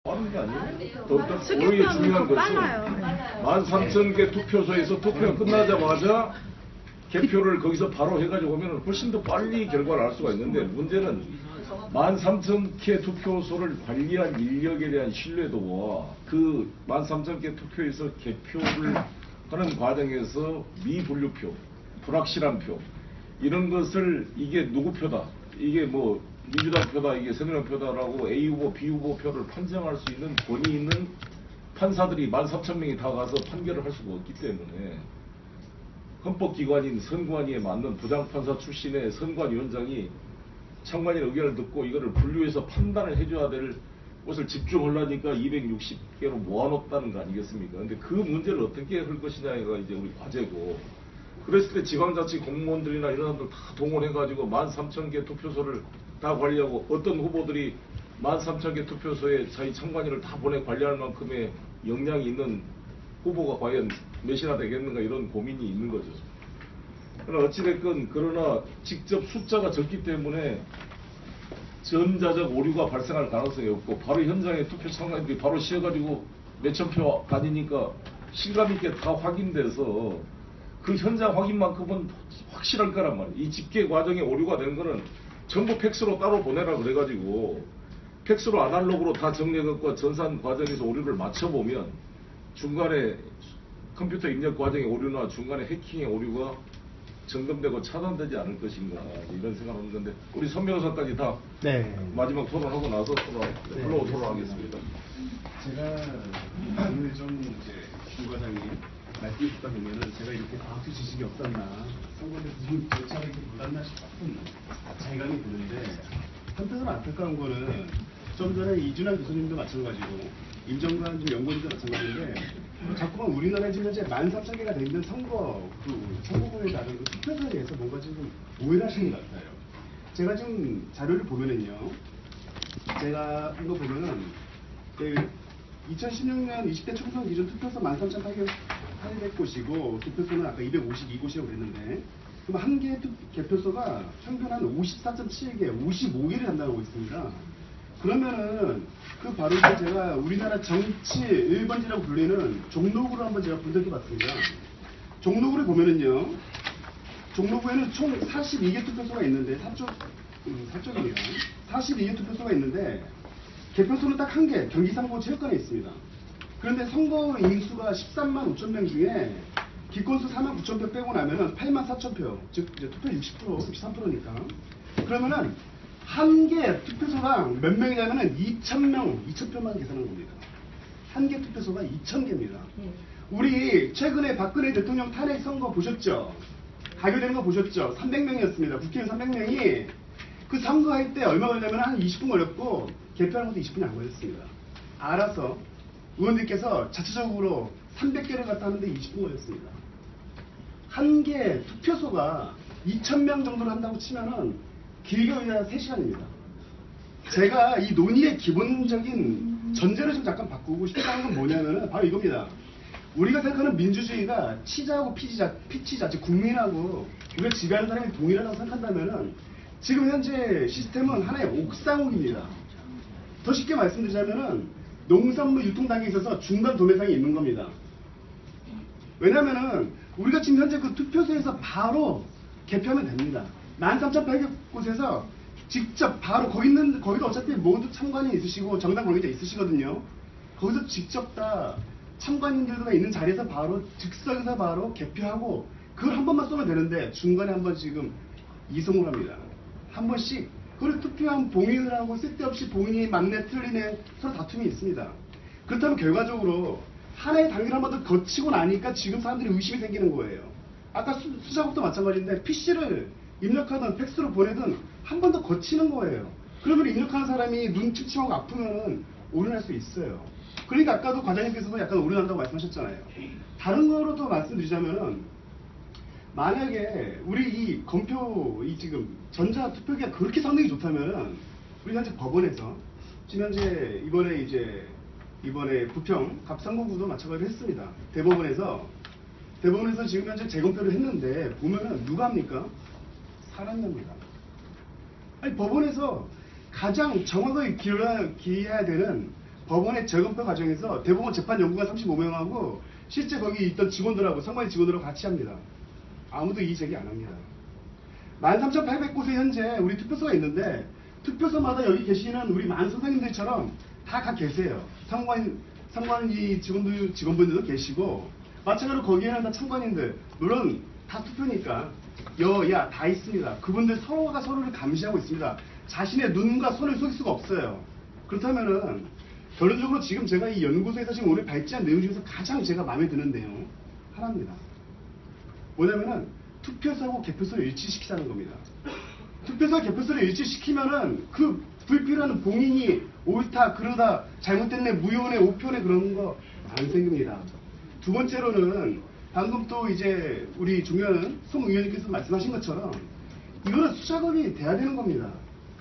빠른 게 아니에요. 오히려 수개표는 중요한 더 것은 빨라요. 13,000개 투표소에서 투표가 끝나자마자 개표를 거기서 바로 해가지고 오면 훨씬 더 빨리 결과를 알 수가 있는데, 문제는 13,000개 투표소를 관리한 인력에 대한 신뢰도와 그 13,000개 투표에서 개표를 하는 과정에서 미분류표, 불확실한 표, 이런 것을 이게 누구 표다, 이게 뭐 민주당 표다, 이게 새누리당 표다라고 A 후보, B 후보 표를 판정할 수 있는 권위 있는 판사들이 13,000명이 다 가서 판결을 할 수가 없기 때문에, 헌법기관인 선관위에 맞는 부장판사 출신의 선관위원장이 참관인 의견을 듣고 이거를 분류해서 판단을 해줘야 될 것을 집중하려니까 260개로 모아놓았다는 거 아니겠습니까? 근데 그 문제를 어떻게 할 것이냐가 이제 우리 과제고, 그랬을 때 지방자치 공무원들이나 이런 사람들 다 동원해가지고 13,000개 투표소를 다 관리하고, 어떤 후보들이 13,000개 투표소에 자기 참관인을 다 보내 관리할 만큼의 역량이 있는 후보가 과연 몇이나 되겠는가, 이런 고민이 있는 거죠. 그러나 어찌됐건, 그러나 직접 숫자가 적기 때문에 전자적 오류가 발생할 가능성이 없고, 바로 현장에 투표 참관인들이 바로 씌어가지고 몇천 표 아니니까 실감 있게 다 확인돼서 그 현장 확인만큼은 확실할 거란 말이에요. 이 집계 과정에 오류가 된 거는 전부 팩스로 따로 보내라 그래가지고 팩스로 아날로그로 다 정리해갖고 전산 과정에서 오류를 맞춰보면 중간에 컴퓨터 입력 과정의 오류나 중간에 해킹의 오류가 점검되고 차단되지 않을 것인가, 이런 생각을 하는 건데, 우리 선 변호사까지 다 마지막 토론하고 나서 플로우 토론하겠습니다. 제가 오늘 좀 이제 김 과장님 말씀 듣다 보면은 제가 이렇게 과학적 지식이 없었나, 선거에서 무슨 절차가 이렇게 몰랐나 싶은 자괴감이 드는데, 한편으로 안타까운 거는 좀 전에 이준환 교수님도 마찬가지고 임정관 연구원도 마찬가지인데, 자꾸만 우리나라에 지금 현재 13,000개가 돼 있는 선거구에 다른 그 투표소에 대해서 뭔가 지금 오해를 하시는 것 같아요. 제가 지금 자료를 보면은요, 제가 이거 보면은 2016년 20대 총선 기준 투표소 13,800곳이고 투표소는 아까 252곳이라고 그랬는데, 그럼 한 개의 개표소가 평균 한 54.7개, 55개를 담당하고 있습니다. 그러면은 그 바로 제가 우리나라 정치 1번지라고 불리는 종로구를 한번 제가 분석해 봤습니다. 종로구를 보면은요, 종로구에는 총 42개 투표소가 있는데, 4쪽이네요. 42개 투표소가 있는데, 개표소는 딱 한 개, 경기상고 체육관에 있습니다. 그런데 선거 인수가 13만 5천 명 중에 기권수 4만 9천 표 빼고 나면은 8만 4천 표, 즉 이제 투표 60%, 13%니까. 그러면은 한 개 투표소가 몇 명이냐면은 2,000표만 계산한 겁니다. 한 개 투표소가 2,000개입니다. 우리 최근에 박근혜 대통령 탄핵 선거 보셨죠? 가결되는 거 보셨죠? 300명이었습니다. 국회의원 300명이 그 선거할 때 얼마 걸렸냐면 한 20분 걸렸고, 개표하는 것도 20분이 안 걸렸습니다. 알아서 의원들께서 자체적으로 300개를 갖다 하는데 20분 걸렸습니다. 한 개 투표소가 2,000명 정도를 한다고 치면은 길게 걸려야 3시간입니다. 제가 이 논의의 기본적인 전제를 좀 잠깐 바꾸고 싶다는 건 뭐냐면은 바로 이겁니다. 우리가 생각하는 민주주의가 치자하고 피치자, 즉 국민하고 우리가 지배하는 사람이 동일하다고 생각한다면은 지금 현재 시스템은 하나의 옥상옥입니다. 더 쉽게 말씀드리자면은 농산물 유통 단계에 있어서 중간 도매상이 있는 겁니다. 왜냐면은 우리가 지금 현재 그 투표소에서 바로 개표하면 됩니다. 13,800곳에서 직접 바로 거기도 어차피 모두 참관인이 있으시고 정당 관계자 있으시거든요. 거기서 직접 다 참관인들과 있는 자리에서 바로 즉석에서 바로 개표하고, 그걸 한 번만 쏘면 되는데 중간에 한 번 지금 이송을 합니다. 한 번씩 그걸 투표한 봉인을 하고 쓸데없이 봉인이 맞네 틀리네 서로 다툼이 있습니다. 그렇다면 결과적으로 하나의 단계를 한 번 더 거치고 나니까 지금 사람들이 의심이 생기는 거예요. 아까 수작업도 마찬가지인데 PC를 입력하든 팩스로 보내든 한 번 더 거치는 거예요. 그러면 입력하는 사람이 눈 침침하고 아프면은 오류날 수 있어요. 그러니까 아까도 과장님께서도 약간 오류난다고 말씀하셨잖아요. 다른 거로도 말씀드리자면은, 만약에 우리 이 검표, 지금 전자투표기가 그렇게 성능이 좋다면은, 우리 현재 법원에서, 지금 현재 이번에 부평 갑상구구도 마찬가지로 했습니다. 대법원에서 지금 현재 재검표를 했는데, 보면은 누가 합니까? 사람이 합니다. 아니, 법원에서 가장 정확하게 기해야 되는 법원의 재검표 과정에서 대법원 재판 연구관 35명하고 실제 거기 있던 직원들하고 선관위 직원들하고 같이 합니다. 아무도 이의 제기 안 합니다. 13,800곳에 현재 우리 투표소가 있는데 투표소마다 여기 계시는 우리 많은 선생님들처럼 다 계세요. 선관위 직원분들도 계시고 마찬가지로 거기에는 다 참관인들 물론 다 투표니까 여야 다 있습니다. 그분들 서로가 서로를 감시하고 있습니다. 자신의 눈과 손을 쏠 수가 없어요. 그렇다면은 결론적으로 지금 제가 이 연구소에서 지금 오늘 발제한 내용 중에서 가장 제가 마음에 드는 내용 하나입니다. 뭐냐면은 투표소하고 개표소를 일치시키자는 겁니다. 투표소와 개표소를 일치시키면은 그 불필요한 봉인이 옳다 그러다 잘못됐네 무효네 오표네 그런 거 안 생깁니다. 두 번째로는 방금 또 이제 우리 중요한 송 의원님께서 말씀하신 것처럼 이거는 수작업이 돼야 되는 겁니다.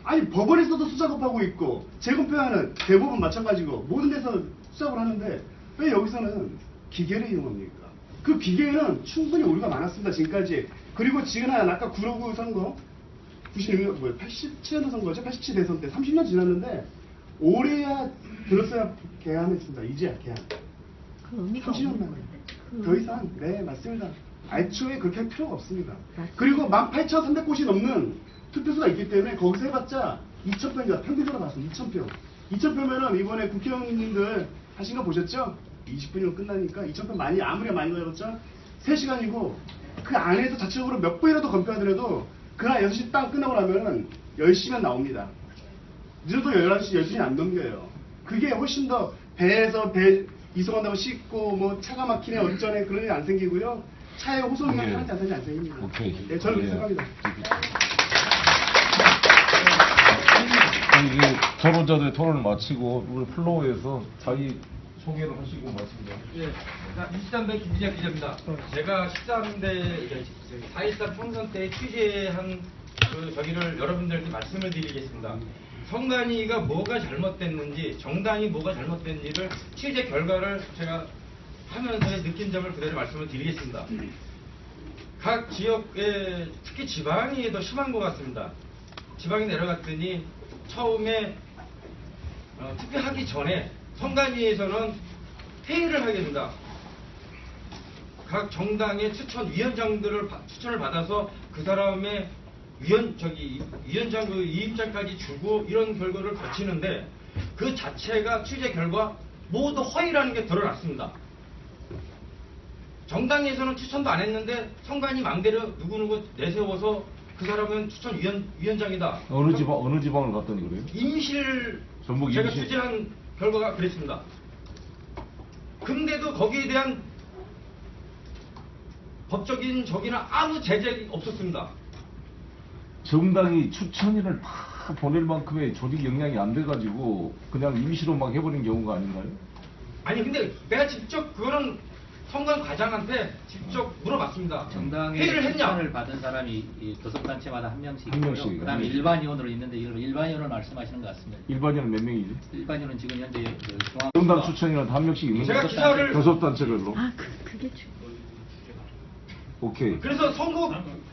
아니 법원에서도 수작업하고 있고 재검표하는 대법원 마찬가지고 모든 데서 수작업을 하는데 왜 여기서는 기계를 이용합니까? 그 기계에는 충분히 오류가 많았습니다. 지금까지. 그리고 지난 아까 9.19 선거 87년도 선거죠. 87 대선 때 30년 지났는데 올해야 들었어야 개항했습니다. 이제야 개항. 그 의미가 30년 없는 만에. 건데. 더 이상 네 맞습니다. 애초에 그렇게 할 필요가 없습니다. 맞습니다. 그리고 18,300곳이 넘는 투표소가 있기 때문에 거기서 해봤자 2,000표입니다. 평균적으로 봤습니다. 2,000표. 2,000표면은 이번에 국회의원님들 하신 거 보셨죠? 20분이면 끝나니까 2,000표 많이 아무리 많이 걸렸죠? 3시간이고 그 안에서 자체적으로 몇 번이라도 검표하더라도 그날 6시 딱 끝나고 나면은 10시간 나옵니다. 늦어도 11시, 12시 안 넘겨요. 그게 훨씬 더 배에서 배 이송한다고 씻고 뭐 차가 막히네 어쩌네 그런 일이 안 생기고요. 차에 호소기가 오케이. 하는 자산이 안 생깁니다. 오케이. 네, 저는 예. 그렇게 생각합니다. 이제 토론자들의 토론을 마치고 우리 플로어에서 자기 소개를 하시고 말씀드립니다. 예, 23대 김진혁 기자입니다. 제가 13대 4.13 총선 때 취재한 그 저기를 여러분들께 말씀을 드리겠습니다. 선관위가 뭐가 잘못됐는지, 정당이 뭐가 잘못됐는지를 취재 결과를 제가 하면서 느낀 점을 그대로 말씀을 드리겠습니다. 각 지역에 특히 지방이 더 심한 것 같습니다. 지방에 내려갔더니 처음에 투표하기 전에 선관위에서는 회의를 하게 된다. 각 정당의 추천위원장들을 추천을 받아서 그 사람의 위원장 그 이임장까지 주고 이런 결과를 거치는데 그 자체가 취재 결과 모두 허위라는 게 드러났습니다. 정당에서는 추천도 안 했는데 선관위 맘대로 누구누구 내세워서 그 사람은 추천위원장이다. 어느 지방을 갔더니 그래요? 임실 전북 제가 임실. 취재한 결과가 그랬습니다. 근데도 거기에 대한 법적인 적이나 아무 제재가 없었습니다. 정당이 추천인을 다 보낼 만큼의 조직 역량이 안 돼가지고 그냥 임시로 막 해버린 경우가 아닌가요? 아니 근데 내가 직접 그거는 선관 과장한테 직접 물어봤습니다. 정당의 회의를 했냐? 추천을 받은 사람이 이 교섭단체마다 한 명씩 한 명씩. 있고요. 그다음에 일반 의원으로 있는데 이걸 일반 의원을 말씀하시는 것 같습니다. 일반인은 몇 명이지? 일반 의원은 지금 현재 그 중앙 정당 추천인은 한 명씩 있는 제가 거죠? 기사를 교섭단체별로. 아, 그게 오케이. 그래서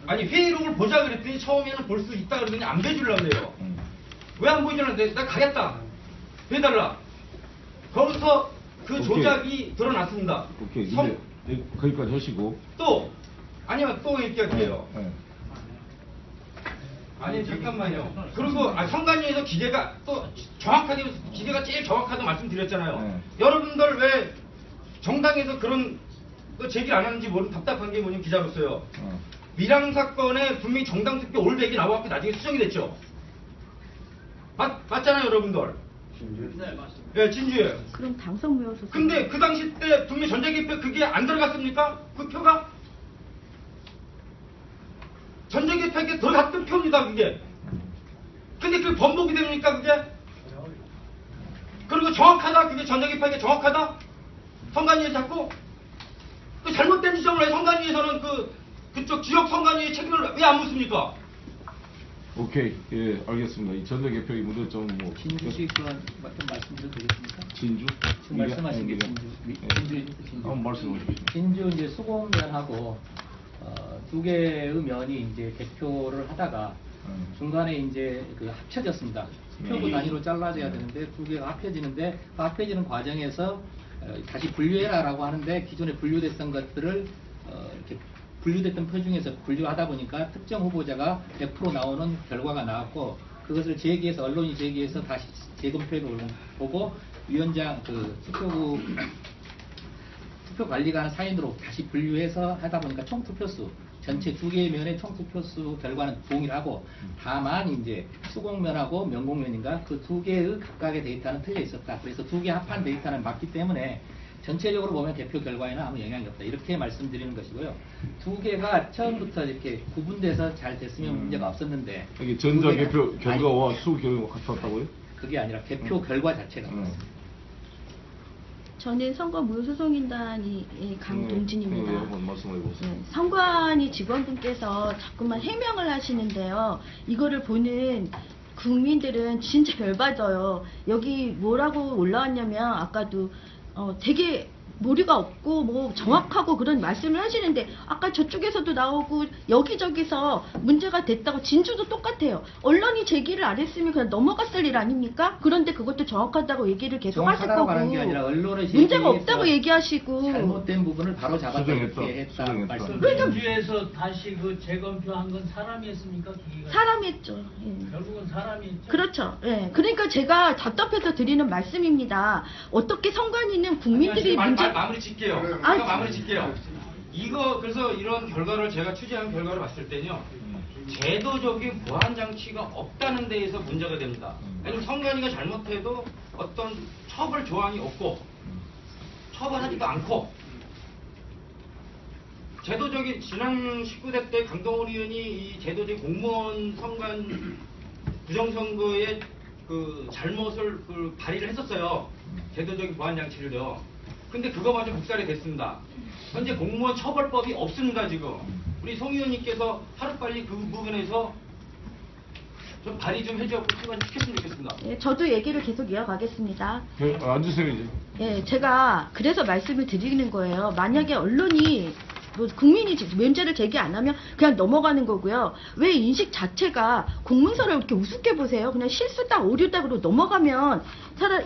회의록을 보자 그랬더니 처음에는 볼 수 있다 그러더니 안 보여주려고 그래요. 왜 안 보여주는데 나 가겠다. 해달라. 거기서 그 오케이. 조작이 드러났습니다. 오케이. 이제 거기까지 하시고. 또 아니면 또 이렇게 할게요. 네. 아니 잠깐만요. 그리고 선관위에서 기재가 또 정확하게 기재가 제일 정확하다고 말씀드렸잖아요. 네. 여러분들 왜 정당에서 그런 거 제기를 안 하는지 모르는 답답한 게 뭐냐면 기자로서요. 밀항 사건에 분명히 정당 투표 올백이 나와갖고 나중에 수정이 됐죠. 맞잖아요, 여러분들. 예, 진주예요. 그럼 당선 무효소. 근데 그 당시 때 분명히 전자개표 그게 안 들어갔습니까? 그 표가? 전자개표에 들어갔던 표입니다, 그게. 근데 그게 번복이 됩니까, 그게? 그리고 정확하다, 그게 전자개표에 정확하다? 선관위에서 자꾸? 그 잘못된 지점을 왜 선관위에서는 그쪽 지역 선관위의 책임을 왜 안 묻습니까? 오케이. 예, 알겠습니다. 이 전자개표의 문제점 뭐. 진주시 그런 좀 말씀드려도 되겠습니까? 진주? 지금 말씀하신 게 진주. 한번 말씀해 주십시오. 진주 이제 수공면하고 두 개의 면이 이제 개표를 하다가 중간에 이제 그 합쳐졌습니다. 투표구 단위로 잘라져야 되는데 두 개가 합해지는데 그 합해지는 과정에서 다시 분류해라라고 하는데 기존에 분류됐던 것들을 이렇게 분류됐던 표 중에서 분류하다 보니까 특정 후보자가 100% 나오는 결과가 나왔고 그것을 제기해서 언론이 제기해서 다시 재검표를 보고 위원장 그 투표 관리관 사인으로 다시 분류해서 하다 보니까 총 투표수 전체 두 개의 면의 총 투표수 결과는 동일하고 다만 이제 수공면하고 명공면인가 그 두 개의 각각의 데이터는 틀려 있었다. 그래서 두 개 합한 데이터는 맞기 때문에 전체적으로 보면 개표 결과에는 아무 영향이 없다. 이렇게 말씀드리는 것이고요. 두 개가 처음부터 이렇게 구분돼서 잘 됐으면 문제가 없었는데 이게 전자 두 개가 개표 결과와 수 결과가 같이 왔다고요? 그게 아니라 개표 결과 자체가 그렇습니다. 저는 선거 무효소송인단이 강동진입니다. 한번 말씀해 보세요. 네, 선관위 직원분께서 자꾸만 해명을 하시는데요. 이거를 보는 국민들은 진짜 열받아요. 여기 뭐라고 올라왔냐면 아까도 되게 머리가 없고 뭐 정확하고 그런 말씀을 하시는데 아까 저쪽에서도 나오고 여기저기서 문제가 됐다고 진주도 똑같아요. 언론이 제기를 안 했으면 그냥 넘어갔을 일 아닙니까? 그런데 그것도 정확하다고 얘기를 계속 하실 정확하다고 거고 하는 게 아니라 언론의 문제가 제기에서 없다고 얘기하시고 잘못된 부분을 바로 잡아서 수정했다. 이렇게 했다 수정했다. 말씀. 그러니까 민주에서 다시 그 재검표한 건 사람이 했습니까? 기계가? 사람이 했죠. 예. 결국은 사람이 했죠. 그렇죠. 예. 그러니까 제가 답답해서 드리는 말씀입니다. 어떻게 선관위는 국민들이 문제 마무리 짓게요. 아, 제가 마무리 짓게요. 이거 그래서 이런 결과를 제가 취재한 결과를 봤을 때는요. 제도적인 보안 장치가 없다는 데에서 문제가 됩니다. 왜냐면 선관위가 잘못해도 어떤 처벌 조항이 없고 처벌하지도 않고 제도적인 지난 19대 때 강동원 의원이 이 제도적인 공무원 선관 부정선거의 그 잘못을 그 발의를 했었어요. 제도적인 보안 장치를요. 근데 그거마저 묵살이 됐습니다. 현재 공무원 처벌법이 없습니다, 지금. 우리 송 의원님께서 하루빨리 그 부분에서 좀 발의 좀 해주고 시간 시켰으면 좋겠습니다. 예, 저도 얘기를 계속 이어가겠습니다. 앉으세요 이제. 예, 제가 그래서 말씀을 드리는 거예요. 만약에 언론이 뭐 국민이 문제를 제기 안 하면 그냥 넘어가는 거고요. 왜 인식 자체가 공문서를 이렇게 우습게 보세요? 그냥 실수다 오류다로 넘어가면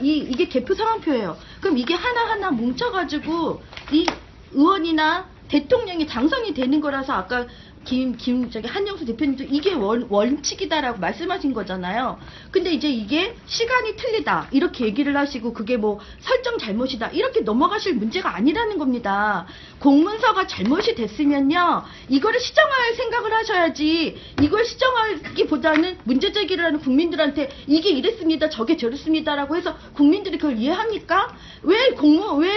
이게 개표 상황표예요. 그럼 이게 하나하나 뭉쳐가지고 이 의원이나 대통령이 당선이 되는 거라서 아까 한영수 대표님도 이게 원칙이다라고 말씀하신 거잖아요. 근데 이제 이게 시간이 틀리다 이렇게 얘기를 하시고 그게 뭐 설정 잘못이다 이렇게 넘어가실 문제가 아니라는 겁니다. 공문서가 잘못이 됐으면요 이거를 시정할 생각을 하셔야지 이걸 시정하기보다는 문제 제기를 하는 국민들한테 이게 이랬습니다 저게 저랬습니다라고 해서 국민들이 그걸 이해합니까? 왜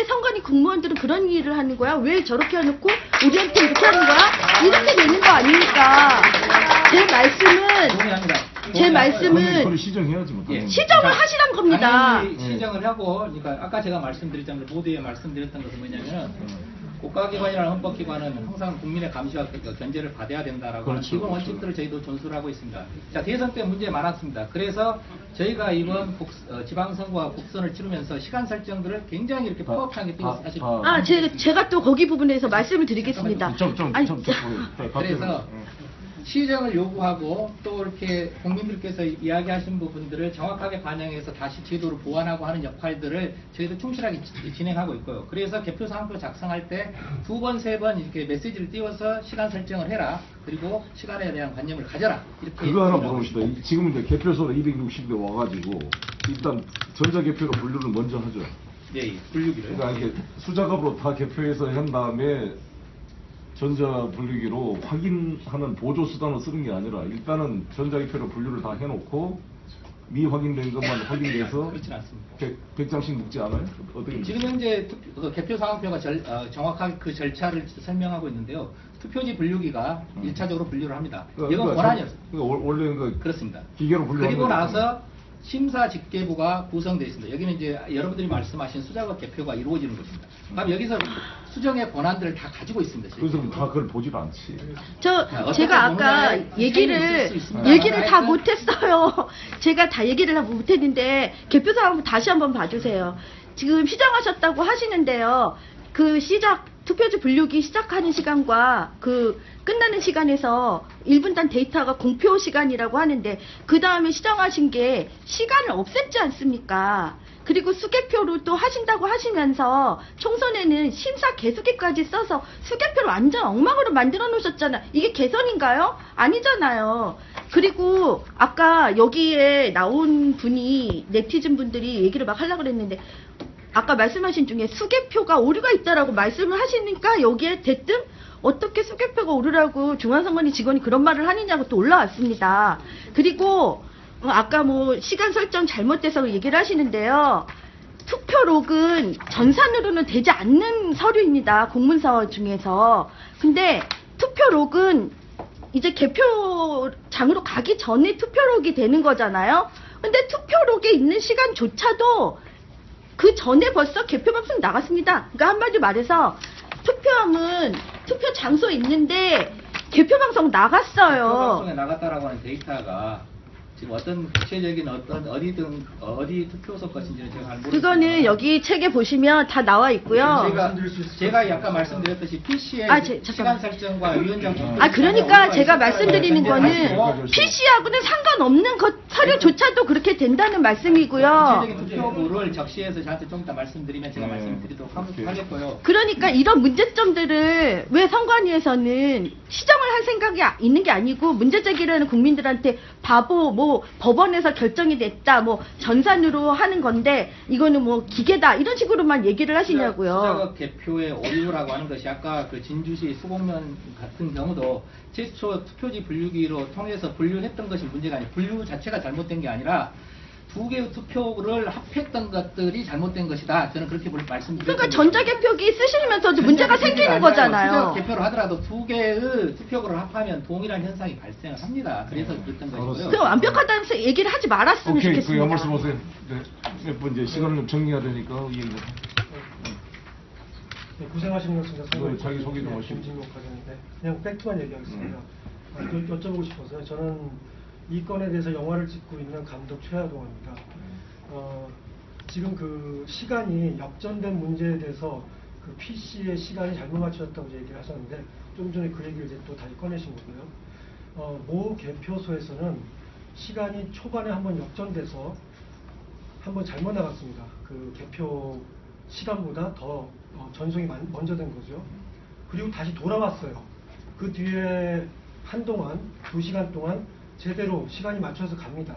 선관위 공무원들은 그런 일을 하는 거야? 왜 저렇게 해놓고 우리한테 이렇게 하는 거야? 이렇게 되는 거 아닙니까? 제 말씀은 그걸 시정해야지 뭐. 예. 시정을 하시란 겁니다. 당연히 시정을 하고, 그러니까 아까 제가 말씀드렸던 모두에 말씀드렸던 것은 뭐냐면은 국가기관이나 헌법기관은 항상 국민의 감시와 견제를 받아야 된다라고 하는 그렇죠, 기본 그렇죠. 원칙들을 저희도 존수를 하고 있습니다. 자, 대선 때 문제 많았습니다. 그래서 저희가 이번 지방선거와 국선을 치르면서 시간 설정들을 굉장히 이렇게 파악하게 되어 사실. 제가 또 거기 부분에서 말씀을 드리겠습니다. 아니, 그래서 시정을 요구하고 또 이렇게 국민들께서 이야기하신 부분들을 정확하게 반영해서 다시 제도를 보완하고 하는 역할들을 저희도 충실하게 진행하고 있고요. 그래서 개표 상표 작성할 때 두 번, 세 번 이렇게 메시지를 띄워서 시간 설정을 해라. 그리고 시간에 대한 관념을 가져라. 이렇게 그거 하나 얘기하고 물어봅시다. 있습니다. 지금 이제 개표소로 260대 와가지고 일단 전자개표로 분류를 먼저 하죠. 네, 분류기를. 그러니까 이렇게 수작업으로 다 개표해서 한 다음에 전자분류기로 확인하는 보조수단을 쓰는 게 아니라 일단은 전자개표로 분류를 다 해놓고 미확인된 것만 확인해서 그렇진 않습니다. 100장씩 묶지 않아요? 어떻게 지금 현재 개표 상황표가 정확하게 그 절차를 설명하고 있는데요. 투표지 분류기가 1차적으로 분류를 합니다. 이건 권한이 없습니다. 그러니까 원래 그렇습니다. 기계로 분류하는 그리고 거죠. 나서 심사 집계부가 구성되어 있습니다. 여기는 이제 여러분들이 말씀하신 수작업 개표가 이루어지는 것입니다. 그럼 여기서 수정의 권한들을 다 가지고 있습니다. 그래서 다 그걸 보질 않지. 제가 아까 얘기를 다 못했어요. 제가 다 얘기를 다 못했는데 개표사 한번 다시 한번 봐주세요. 지금 시정하셨다고 하시는데요. 그 시작 투표지 분류기 시작하는 시간과 그 끝나는 시간에서 1분단 데이터가 공표 시간이라고 하는데 그 다음에 시정하신 게 시간을 없앴지 않습니까? 그리고 수개표로 또 하신다고 하시면서 총선에는 심사 개수기까지 써서 수개표를 완전 엉망으로 만들어 놓으셨잖아요. 이게 개선인가요? 아니잖아요. 그리고 아까 여기에 나온 분이 네티즌 분들이 얘기를 막 하려고 그랬는데 아까 말씀하신 중에 수개표가 오류가 있다라고 말씀을 하시니까 여기에 대뜸 어떻게 수개표가 오류라고 중앙선관위 직원이 그런 말을 하느냐고 또 올라왔습니다. 그리고 아까 뭐 시간 설정 잘못돼서 얘기를 하시는데요. 투표록은 전산으로는 되지 않는 서류입니다. 공문서 중에서. 근데 투표록은 이제 개표장으로 가기 전에 투표록이 되는 거잖아요. 근데 투표록에 있는 시간조차도 그 전에 벌써 개표 방송 나갔습니다. 그러니까 한마디로 말해서 투표함은 투표 장소에 있는데 개표 방송 나갔어요. 투표 방송에 나갔다라고 하는 데이터가 지금 어떤 구체적인 어디 투표소 것인지는 제가 잘 모르겠습니다. 그거는 여기 책에 보시면 다 나와 있고요. 제가 약간 말씀드렸듯이 PC의 잠깐만. 시간 설정과 위원장 그러니까 제가 말씀드리는 거는 PC하고는 상관없는 것 서류조차도 그렇게 된다는 말씀이고요. 구체적인 투표부를 적시해서 저한테 좀 이따 말씀드리면 제가 말씀드리도록 하겠고요. 그러니까 이런 문제점들을 왜 선관위에서는 시정을 할 생각이 있는 게 아니고 문제 제기를 하는 국민들한테 바보 뭐 법원에서 결정이 됐다 뭐 전산으로 하는 건데 이거는 뭐 기계다 이런 식으로만 얘기를 하시냐고요. 수작업 개표의 오류라고 하는 것이 아까 그 진주시 수곡면 같은 경우도 최초 투표지 분류기로 통해서 분류했던 것이 문제가 아니고 분류 자체가 잘못된 게 아니라 두 개의 투표를 합했던 것들이 잘못된 것이다. 저는 그렇게 말씀드렸습니다. 그러니까 전자개표기 쓰시면서도 문제가 생기는 거잖아요. 수작 개표를 하더라도 두 개의 투표를 합하면 동일한 현상이 발생을 합니다. 그래서 그랬던 것이고요. 그럼 완벽하다는 얘기를 하지 말았으면 오케이, 좋겠습니다. 그 말씀 보세요. 네, 몇 번 이제 시간을 좀 정리해야 되니까 이 얘기. 네, 고생하셨습니다. 자기 소개 좀 하시고. 김진목 과장인데 그냥 팩트만 얘기하겠습니다. 여쭤보고 싶어서요. 저는 이 건에 대해서 영화를 찍고 있는 감독 최하동입니다. 지금 그 시간이 역전된 문제에 대해서 그 PC의 시간이 잘못 맞춰졌다고 얘기를 하셨는데 좀 전에 그 얘기를 이제 또 다시 꺼내신 거고요. 모 개표소에서는 시간이 초반에 한번 역전돼서 한번 잘못 나갔습니다. 그 개표 시간보다 더 전송이 먼저 된 거죠. 그리고 다시 돌아왔어요. 그 뒤에 한동안 2시간 동안 제대로 시간이 맞춰서 갑니다.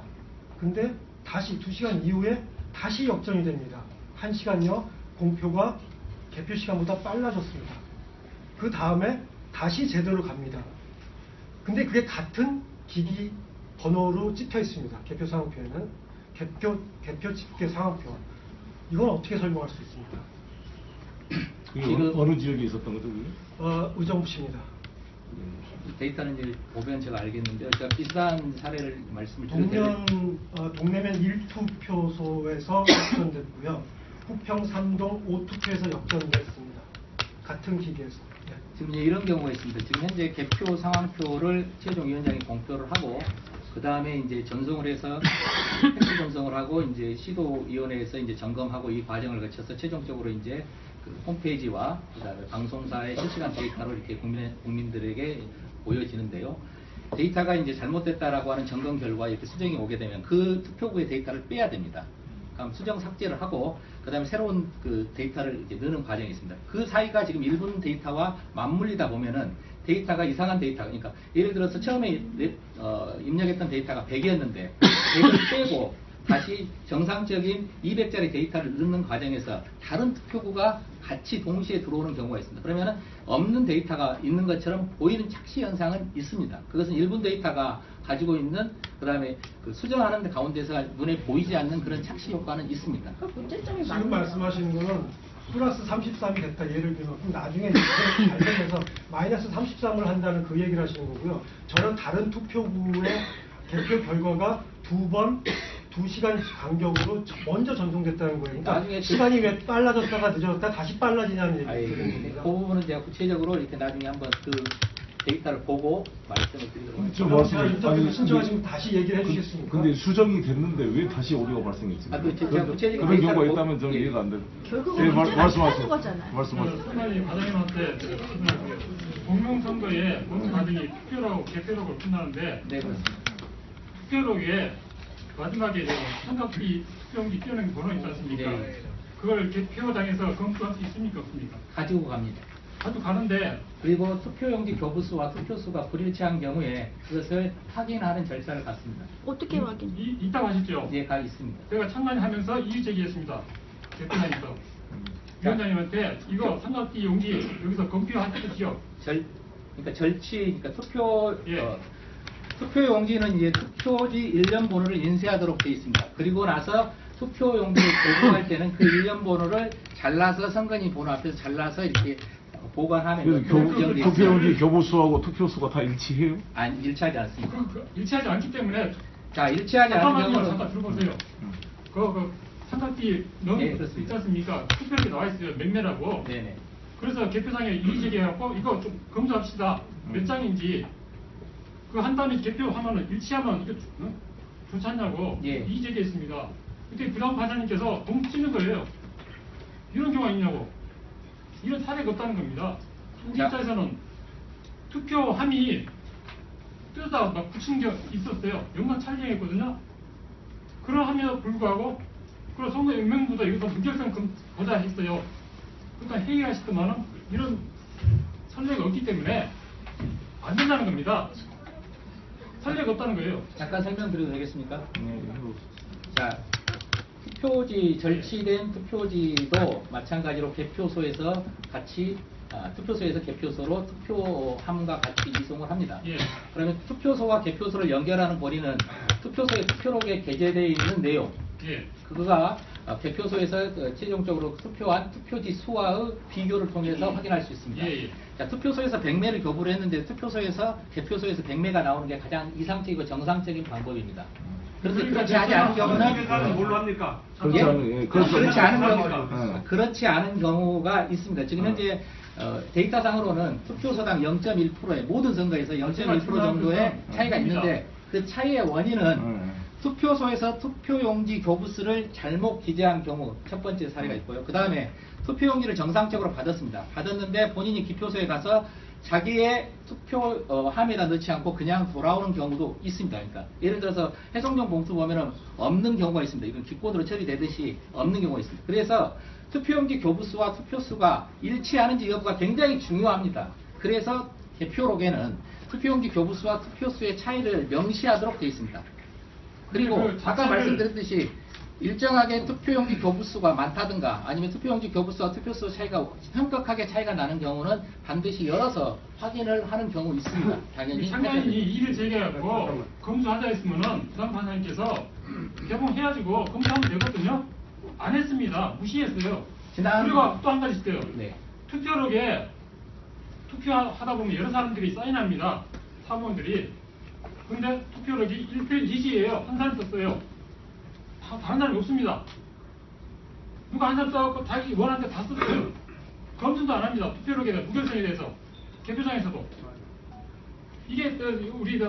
근데 다시 2시간 이후에 다시 역전이 됩니다. 1시간여 공표가 개표 시간보다 빨라졌습니다. 그 다음에 다시 제대로 갑니다. 근데 그게 같은 기기 번호로 찍혀 있습니다. 개표 상황표에는. 개표 집계 상황표. 이건 어떻게 설명할 수 있습니까? 그게 어느 지역에 있었던 거죠? 그게? 의정부시입니다. 데이터는 이제 보면 제가 알겠는데요. 제가 비슷한 사례를 말씀을 드렸는데 동래면 1투표소에서 역전됐고요. 후평 3동 5투표에서 역전됐습니다. 같은 기계에서. 네. 지금 이제 이런 경우가 있습니다. 지금 현재 개표 상황표를 최종위원장이 공표를 하고 그 다음에 이제 전송을 해서 팩스 전송을 하고 이제 시도위원회에서 이제 점검하고 이 과정을 거쳐서 최종적으로 이제 그 홈페이지와 그다음에 방송사의 실시간 데이터로 이렇게 국민들에게 보여지는데요. 데이터가 이제 잘못됐다라고 하는 점검 결과 이렇게 수정이 오게 되면 그 투표구의 데이터를 빼야 됩니다. 그럼 수정 삭제를 하고 그다음에 새로운 그 데이터를 이제 넣는 과정이 있습니다. 그 사이가 지금 일본 데이터와 맞물리다 보면은 데이터가 이상한 데이터, 그러니까 예를 들어서 처음에 입력했던 데이터가 100이었는데 100을 빼고 다시 정상적인 200짜리 데이터를 넣는 과정에서 다른 투표구가 같이 동시에 들어오는 경우가 있습니다. 그러면은 없는 데이터가 있는 것처럼 보이는 착시 현상은 있습니다. 그것은 일본 데이터가 가지고 있는 그다음에 그 수정하는 데 가운데서 눈에 보이지 않는 그런 착시 효과는 있습니다. 문제점이 지금 말씀하시는 거는 플러스 33이 됐다 예를 들면 그럼 나중에 이제 발전해서 마이너스 33을 한다는 그 얘기를 하시는 거고요. 저는 다른 투표구의 개표 결과가 2시간 간격으로 먼저 전송됐다는 거예요. 그러니까 나중에 시간이 왜 빨라졌다가 늦어졌다 다시 빨라지냐는 그 얘기입니다. 부분은 제가 구체적으로 이렇게 나중에 한번 그 데이터를 보고 말씀을 드리도록 하겠습니다. 좀 제가 말씀 인터뷰 신청하시면 다시 얘기를 해주시겠습니까? 근데 수정이 됐는데 왜 다시 오류가 발생했습니까? 아, 그 제가 구체적인 그런 데이터를 경우가 보- 있다면 저는 예. 이해가 안 돼요. 결국은 예, 문제가 말씀하세요. 있다는 거잖아요. 말씀하세요. 선관위 과장님한테 공명선거에 모든 과정이 투표로 개표록을 끝나는데 네, 그렇습니다. 투표록에 마지막에 삼각비 투표용지 띄어낸 번호 있지 않습니까? 네. 그걸 개표장에서 검토할 수 있습니까? 없습니까? 가지고 갑니다. 아주 가는데 그리고 투표용지 교부수와 투표수가 불일치한 경우에 그것을 확인하는 절차를 갖습니다. 어떻게 확인? 있다고 하셨죠? 예, 가 있습니다. 제가 창간히 하면서 이의 제기했습니다. 개표장에서 위원장님한테 이거 삼각비 용지 여기서 검표하십시오. 그러니까 그러니까 예. 투표용지는 이제 투표지 일련 번호를 인쇄하도록 되어 있습니다. 그리고 나서 투표용지를 보관할 때는 그 일련 번호를 잘라서 선관위 번호 앞에서 잘라서 이렇게 보관하면 그래서 규정되어 투표용지 있습니다. 교부수하고 투표수가 다 일치해요? 아니, 일치하지 않습니다. 일치하지 않기 때문에 자, 일치하지 않은 잠깐만요. 경우는 잠깐 들어보세요. 그 삼각비 넣은 네, 거 그렇습니다. 있지 않습니까? 투표에 나와 있어요. 몇 매라고. 네네. 그래서 개표상에 이의 제기해갖고 이거 좀 검토합시다. 몇 장인지. 그 한 단위 개표하면은 일치하면 이게 좋지 않냐고 예. 이의 제기했습니다. 그때 부장 판사님께서 너무 찌는 거예요. 이런 경우가 있냐고. 이런 사례가 없다는 겁니다. 우리 자. 입장에서는 투표함이 뜯어다 막 붙인 게 있었어요. 영상 촬영했거든요. 그러함에도 불구하고 그리고 선거 영명보다 이것도 무결성 보다 했어요. 그러니까 회의하시더만은 이런 선례가 없기 때문에 안 된다는 겁니다. 선례가 없다는 거예요. 잠깐 설명드려도 되겠습니까? 네. 자, 투표지 절취된 투표지도 마찬가지로 개표소에서 같이 투표소에서 개표소로 투표함과 같이 이송을 합니다. 예. 그러면 투표소와 개표소를 연결하는 고리는 투표소의 투표록에 게재되어 있는 내용. 예. 그거가 개표소에서 최종적으로 투표한 투표지 수와의 비교를 통해서 확인할 수 있습니다. 예, 예. 자, 투표소에서 100매를 교부를 했는데 개표소에서 100매가 나오는 게 가장 이상적이고 정상적인 방법입니다. 그런데 그렇지 않은 경우는 뭘로 합니까? 그렇지 예? 않은, 예, 그렇지 않은 그렇죠. 예. 그렇지 않은 경우가 있습니다. 지금 현재 데이터상으로는 투표소당 0.1%의 모든 선거에서 0.1% 정도의 차이가 있는데 그 차이의 원인은 투표소에서 투표용지 교부수를 잘못 기재한 경우 첫 번째 사례가 있고요. 그 다음에 투표용지를 정상적으로 받았습니다. 받았는데 본인이 기표소에 가서 자기의 투표함에다 넣지 않고 그냥 돌아오는 경우도 있습니다. 그러니까 예를 들어서 해송용 봉투 보면은 없는 경우가 있습니다. 이건 기권으로 처리되듯이 없는 경우가 있습니다. 그래서 투표용지 교부수와 투표수가 일치하는지 여부가 굉장히 중요합니다. 그래서 개표록에는 투표용지 교부수와 투표수의 차이를 명시하도록 되어 있습니다. 그리고 그 아까 자체를- 말씀드렸듯이 일정하게 투표용지 교부수가 많다든가 아니면 투표용지 교부수와 투표수 차이가 현격하게 차이가 나는 경우는 반드시 열어서 확인을 하는 경우 있습니다. 당연히 장관이 이의를 제기하고 검수하자 했으면은 부장 판사님께서 개봉해가지고 검수하면 되거든요. 안 했습니다. 무시했어요. 그리고 또 한 가지 있어요. 네. 투표록에 투표하다 보면 여러 사람들이 사인합니다. 사무원들이. 근데 투표록이 1표 2지예요. 한 사람 썼어요. 다른 사람이 없습니다. 누가 한 사람 써갖고 자기 원하는 데 다 썼어요. 검증도 안 합니다. 투표록에 대한 무결성에 대해서. 개표장에서도. 이게 우리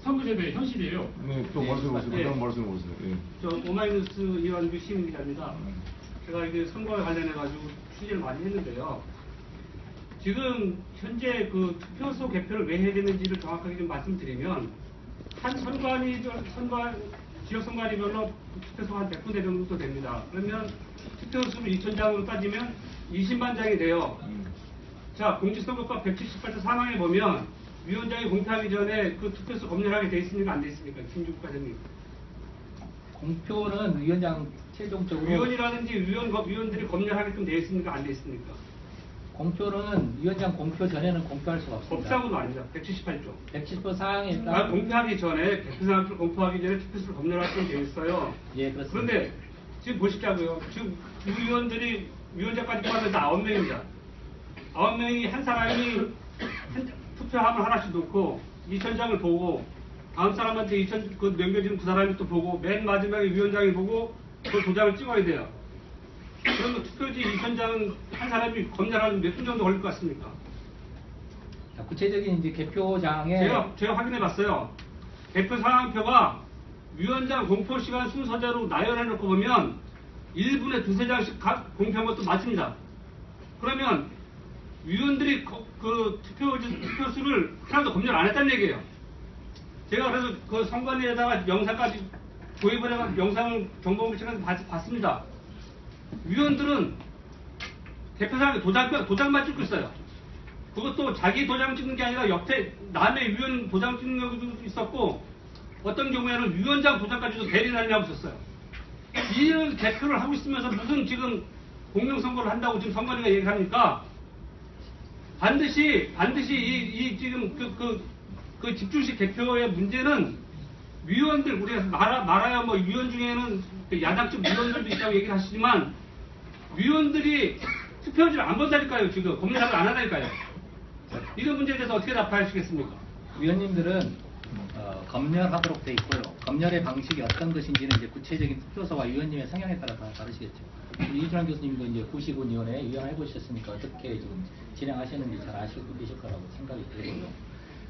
선거제도의 현실이에요. 네, 또 말씀해보세요. 예. 그다음 말씀해보세요. 예. 저 오마이뉴스 이완규 시민기자입니다. 제가 이게 선거에 관련해가지고 취재를 많이 했는데요. 지금 현재 그 투표소 개표를 왜 해야 되는지를 정확하게 좀 말씀드리면 한 지역 선관위별로 투표소가 한 100군데 정도 됩니다. 그러면 투표수를 2,000장으로 따지면 20만 장이 돼요. 자, 공직선거법 178조 3항에 보면 위원장이 공표하기 전에 그 투표수 검열하게 돼 있습니까? 안 돼 있습니까? 김주국 과장님. 공표는 위원장 최종적으로 위원이라든지 위원들이 검열하게끔 돼 있습니까? 안 돼 있습니까? 공표는 위원장 공표 전에는 공표할 수가 없습니다. 법상으로 아니다. 178조. 170조 사항에 따라 공표하기 전에 대표상표를 공표하기 전에 투표수를 검열하도록 되어 있어요. 예, 그렇습니다. 그런데 지금 보시자고요. 지금 우리 위원들이 위원장까지 포함해서 9명입니다. 9명이 한 사람이 투표함을 하나씩 놓고 2,000장을 보고 다음 사람한테 그 넘겨지는 그 사람이 또 보고 맨 마지막에 위원장이 보고 그 도장을 찍어야 돼요. 그러면 투표지 2,000장은 한 사람이 검열하는 몇 분 정도 걸릴 것 같습니까? 자, 구체적인 이제 개표장에 제가 확인해 봤어요. 개표 상황표가 위원장 공표 시간 순서대로 나열해 놓고 보면 1분에 두세 장씩 각 공표한 것도 맞습니다. 그러면 위원들이 그 투표수를 하나도 검열 안 했다는 얘기예요. 제가 그래서 그 선관위에다가 영상까지 도입을 해서 영상 정보를 봤습니다. 위원들은 개표상에 도장만 찍고 있어요. 그것도 자기 도장 찍는 게 아니라 옆에 남의 위원 도장 찍는 경우도 있었고, 어떤 경우에는 위원장 도장까지도 대리를 하냐고 있었어요. 이런 개표를 하고 있으면서 무슨 지금 공명선거를 한다고 지금 선관위가 얘기합니까? 반드시 이 지금 그 집중식 개표의 문제는 위원들, 우리가 말아야 뭐 위원 중에는 그 야당적 위원들도 있다고 얘기를 하시지만, 위원들이 투표지를 안 본다니까요. 지금 검열을 안 하다니까요. 이런 문제에 대해서 어떻게 답하시겠습니까? 위원님들은 검열하도록 돼 있고요. 검열의 방식이 어떤 것인지는 이제 구체적인 투표소와 위원님의 성향에 따라 다 다르시겠죠. 이준환 교수님도 이제 구시군위원회 위원해 보셨으니까 어떻게 지금 진행하시는지 잘 아시고 계실 거라고 생각이 들고요.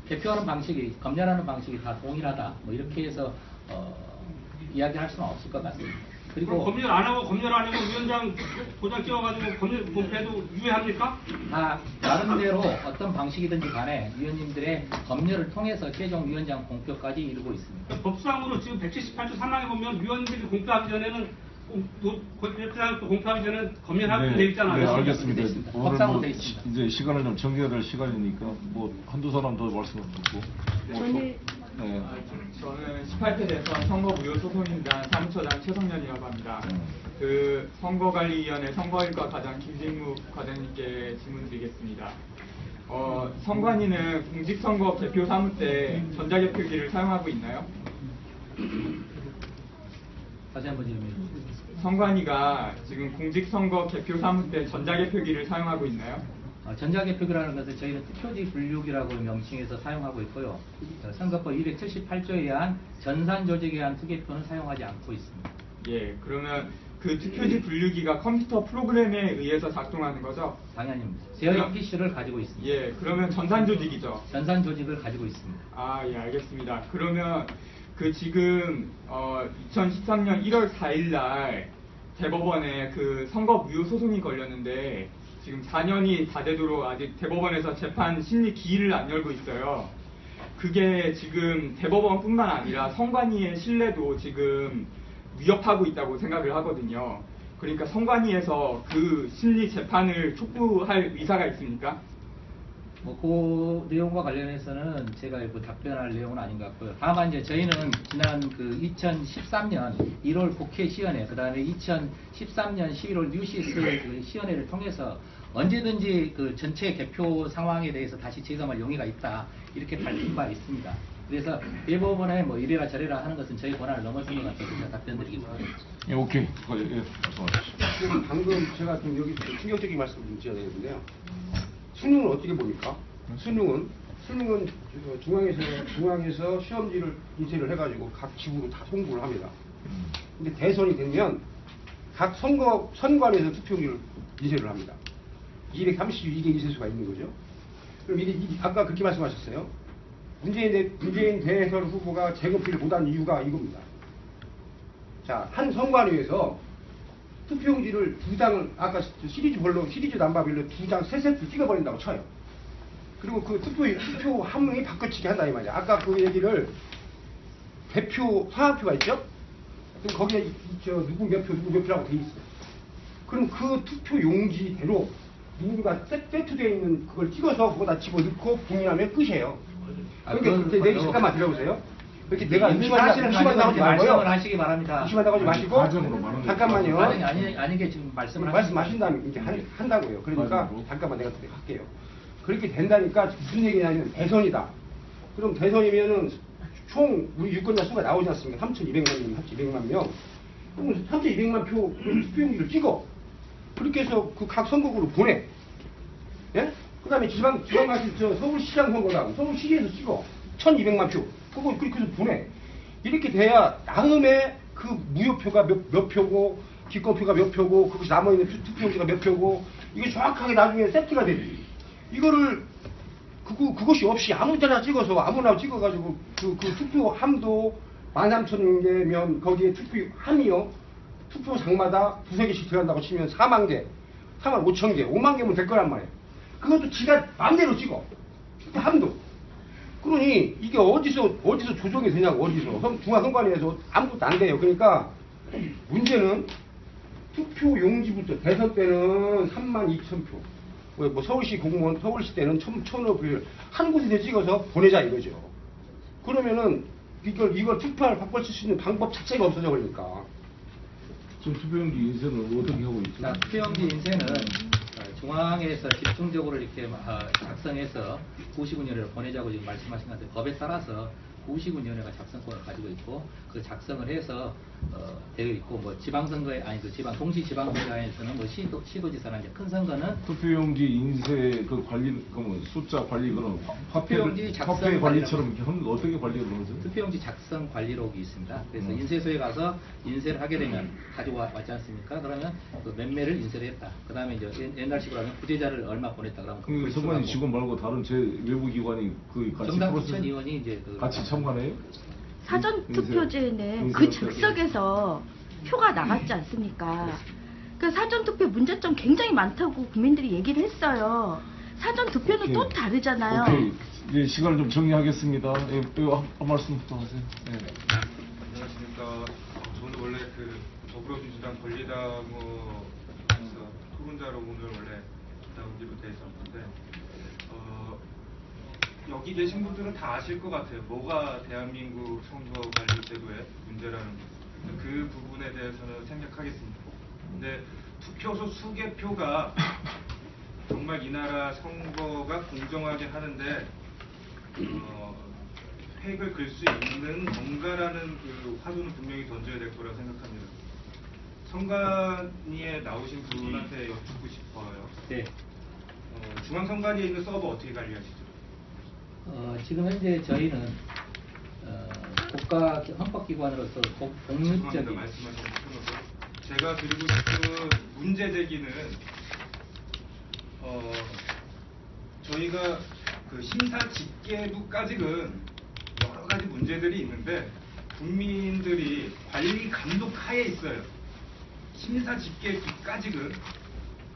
개표하는 방식이, 검열하는 방식이 다 동일하다, 뭐 이렇게 해서 이야기할 수는 없을 것 같습니다. 그럼 그리고 검열 안 하고 검열 안 하고 위원장 도장 찍어가지고 검열 공표해도 유효합니까? 다 나름대로 어떤 방식이든지 간에 위원님들의 검열을 통해서 최종 위원장 공표까지 이루고 있습니다. 법상으로 지금 178조 3항에 보면 위원들이 공표하기 전에는 공표하기 전에는 검열하고 돼 있잖아요. 네, 알겠습니다. 있습니다. 오늘 법상으로 뭐 돼 있습니다. 이제 시간을 좀 정리해야 될 시간이니까 뭐 한두 사람 더 말씀을 듣고. 저는 네. 저는 18대 대선 선거 무효 소송인단 사무처장 최성년이라고 합니다. 그 선거관리위원회 선거일과 과장 김진묵 과장님께 질문드리겠습니다. 선관위는 공직선거 개표 사무 때 전자개표기를 사용하고 있나요? 다시 한번 질문해 주세요. 선관위가 지금 공직선거 개표 사무 때 전자개표기를 사용하고 있나요? 전자개표기라는 것을 저희는 투표지 분류기라고 명칭해서 사용하고 있고요. 선거법 278조에 의한 전산조직에 의한 투개표는 사용하지 않고 있습니다. 예, 그러면 그 투표지 분류기가 컴퓨터 프로그램에 의해서 작동하는 거죠? 당연히 제어형 PC를 가지고 있습니다. 예, 그러면 전산조직이죠? 전산조직을 가지고 있습니다. 아, 예, 알겠습니다. 그러면 그 지금 2013년 1월 4일 날 대법원에 그 선거 무효 소송이 걸렸는데 지금 4년이 다 되도록 아직 대법원에서 재판 심리 기일을 안 열고 있어요. 그게 지금 대법원뿐만 아니라 선관위의 신뢰도 지금 위협하고 있다고 생각을 하거든요. 그러니까 선관위에서 그 심리 재판을 촉구할 의사가 있습니까? 그 내용과 관련해서는 제가 뭐 답변할 내용은 아닌 것 같고요. 다만 이제 저희는 지난 그 2013년 1월 국회 시연회, 그 다음에 2013년 11월 뉴시스 그 시연회를 통해서 언제든지 그 전체 개표 상황에 대해서 다시 재검할 용의가 있다, 이렇게 밝힌 바 있습니다. 그래서 대법원에 뭐 이래라 저래라 하는 것은 저희 권한을 넘어선 것 같아서 제가 답변드리겠습니다. 예, 오케이. 예, 말씀하십시오. 방금 제가 좀 여기 충격적인 말씀을 좀 드려야 되는데요. 수능을 어떻게 봅니까? 수능은 중앙에서 시험지를 인쇄를 해가지고 각 지구로 다 송부를 합니다. 근데 대선이 되면 각 선관에서 투표기를 인쇄를 합니다. 232개 인쇄소가 있는 거죠. 그럼 이게 아까 그렇게 말씀하셨어요. 문재인 대선 후보가 재검표를 못한 이유가 이겁니다. 자, 한 선관위에서 투표용지를 두 장을 아까 시리즈 남바별로 두 장, 세 세트 찍어버린다고 쳐요. 그리고 그 투표 한 명이 바꿔치기 한다 이 말이야. 아까 그 얘기를 대표 상황표가 있죠? 그럼 거기에 누구 몇 표라고 돼 있어. 그럼 그 투표 용지대로 누군가 세트되어 있는 그걸 찍어서 거기다 집어넣고 봉인하면 끝이에요. 그러니까 잠깐만 들어보세요. 이렇게 내가 의심한다고 하지 말고요. 말씀을 하시기 바랍니다. 의심한다고 하지 마시고 잠깐만요. 아니게 지금 말씀하신 다음에 이제 한다고요. 그러니까 잠깐만 내가 할게요. 그렇게 된다니까 무슨 얘기냐면 대선이다. 그럼 대선이면은 총 우리 유권자 수가 나오지 않습니까? 3,200만 명. 그럼 3,200만 표 투표용지를 찍어. 그렇게 해서 그 각 선거구로 보내. 예? 그 다음에 지방까지 서울시장 선거다. 서울시에서 찍어. 1,200만 표. 그거 그렇게 해서 보내. 이렇게 돼야 다음에 그 무효표가 몇 표고 기권표가 몇 표고 그것이 남아있는 투표용지가 몇 표고 이게 정확하게 나중에 세트가 되지. 이거를 그것이 없이 아무 데나 찍어서 아무나 찍어가지고 그 투표함도 13,000개면 거기에 투표함이요. 투표장마다 두세 개씩 들어간다고 치면 4만 개, 4만 5천 개, 5만 개면 될 거란 말이에요. 그것도 지가 마음대로 찍어. 투표함도. 그러니 이게 어디서 조정이 되냐고, 어디서. 중앙선관위에서 아무것도 안 돼요. 그러니까 문제는 투표 용지부터 대선 때는 32,000표. 뭐 서울시 공무원, 서울시 때는 1,500표 한 곳에 찍어서 보내자 이거죠. 그러면은 이걸 투표를 바꿀 수 있는 방법 자체가 없어져 버리니까. 지금 투표용지 인쇄는 어떻게 하고 있죠? 자, 투표용지 인쇄는 중앙에서 집중적으로 이렇게 작성해서 구시군위원회로 보내자고 지금 말씀하신 것 같아요. 법에 따라서 구시군위원회가 작성권을 가지고 있고 그 작성을 해서 되어 있고 뭐 지방선거에 아니 그 지방 동시지방선거에서는 뭐 시도지사나 이제 큰 선거는 투표용지 인쇄 그 관리 그 숫자 관리 그런 투표용지 작성 화폐 관리처럼 이렇게 하는 어떻게 관리를 하세요? 투표용지 작성 관리록이 있습니다. 그래서 인쇄소에 가서 인쇄를 하게 되면 가지고 왔지 않습니까? 그러면 그 몇 매를 인쇄를 했다. 그 다음에 이제 옛날식으로 하면 부재자를 얼마 보냈다. 그러면 그 선관위 직원 말고 다른 제 외부 기관이 그 같이 정당부천 의원이 이제 같이 참관해요? 사전 투표제는 그 즉석에서 표가 나갔지 않습니까? 그 사전 투표 문제점 굉장히 많다고 국민들이 얘기를 했어요. 사전 투표는 또 다르잖아요. 오케이. 이제 시간을 좀 정리하겠습니다. 예, 한 말씀 더 하세요. 예. 안녕하십니까. 저는 원래 그 더불어민주당 권리당에서 토론자로 오늘 원래 나오기로 돼 있었는데 여기 계신 분들은 다 아실 것 같아요. 뭐가 대한민국 선거관리제도의 문제라는 것. 그 부분에 대해서는 생략하겠습니다. 근데 투표소 수개표가 정말 이 나라 선거가 공정하게 하는데 획을 그을 수 있는 뭔가라는 그 화두는 분명히 던져야 될 거라고 생각합니다. 선관위에 나오신 분한테 여쭙고 싶어요. 네. 중앙선관위에 있는 서버 어떻게 관리하시죠? 지금 현재 저희는 국가 헌법기관으로서 죄송합니다. 공익적인 말씀하신 표현으로 제가 드리고 싶은 문제 제기는 저희가 그 심사 집계부까지는 여러 가지 문제들이 있는데 국민들이 관리 감독 하에 있어요. 심사 집계부까지는.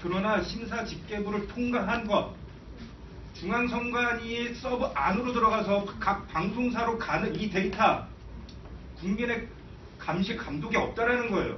그러나 심사 집계부를 통과한 것, 중앙선관위 서버 안으로 들어가서 각 방송사로 가는 이 데이터 국민의 감시 감독이 없다라는 거예요.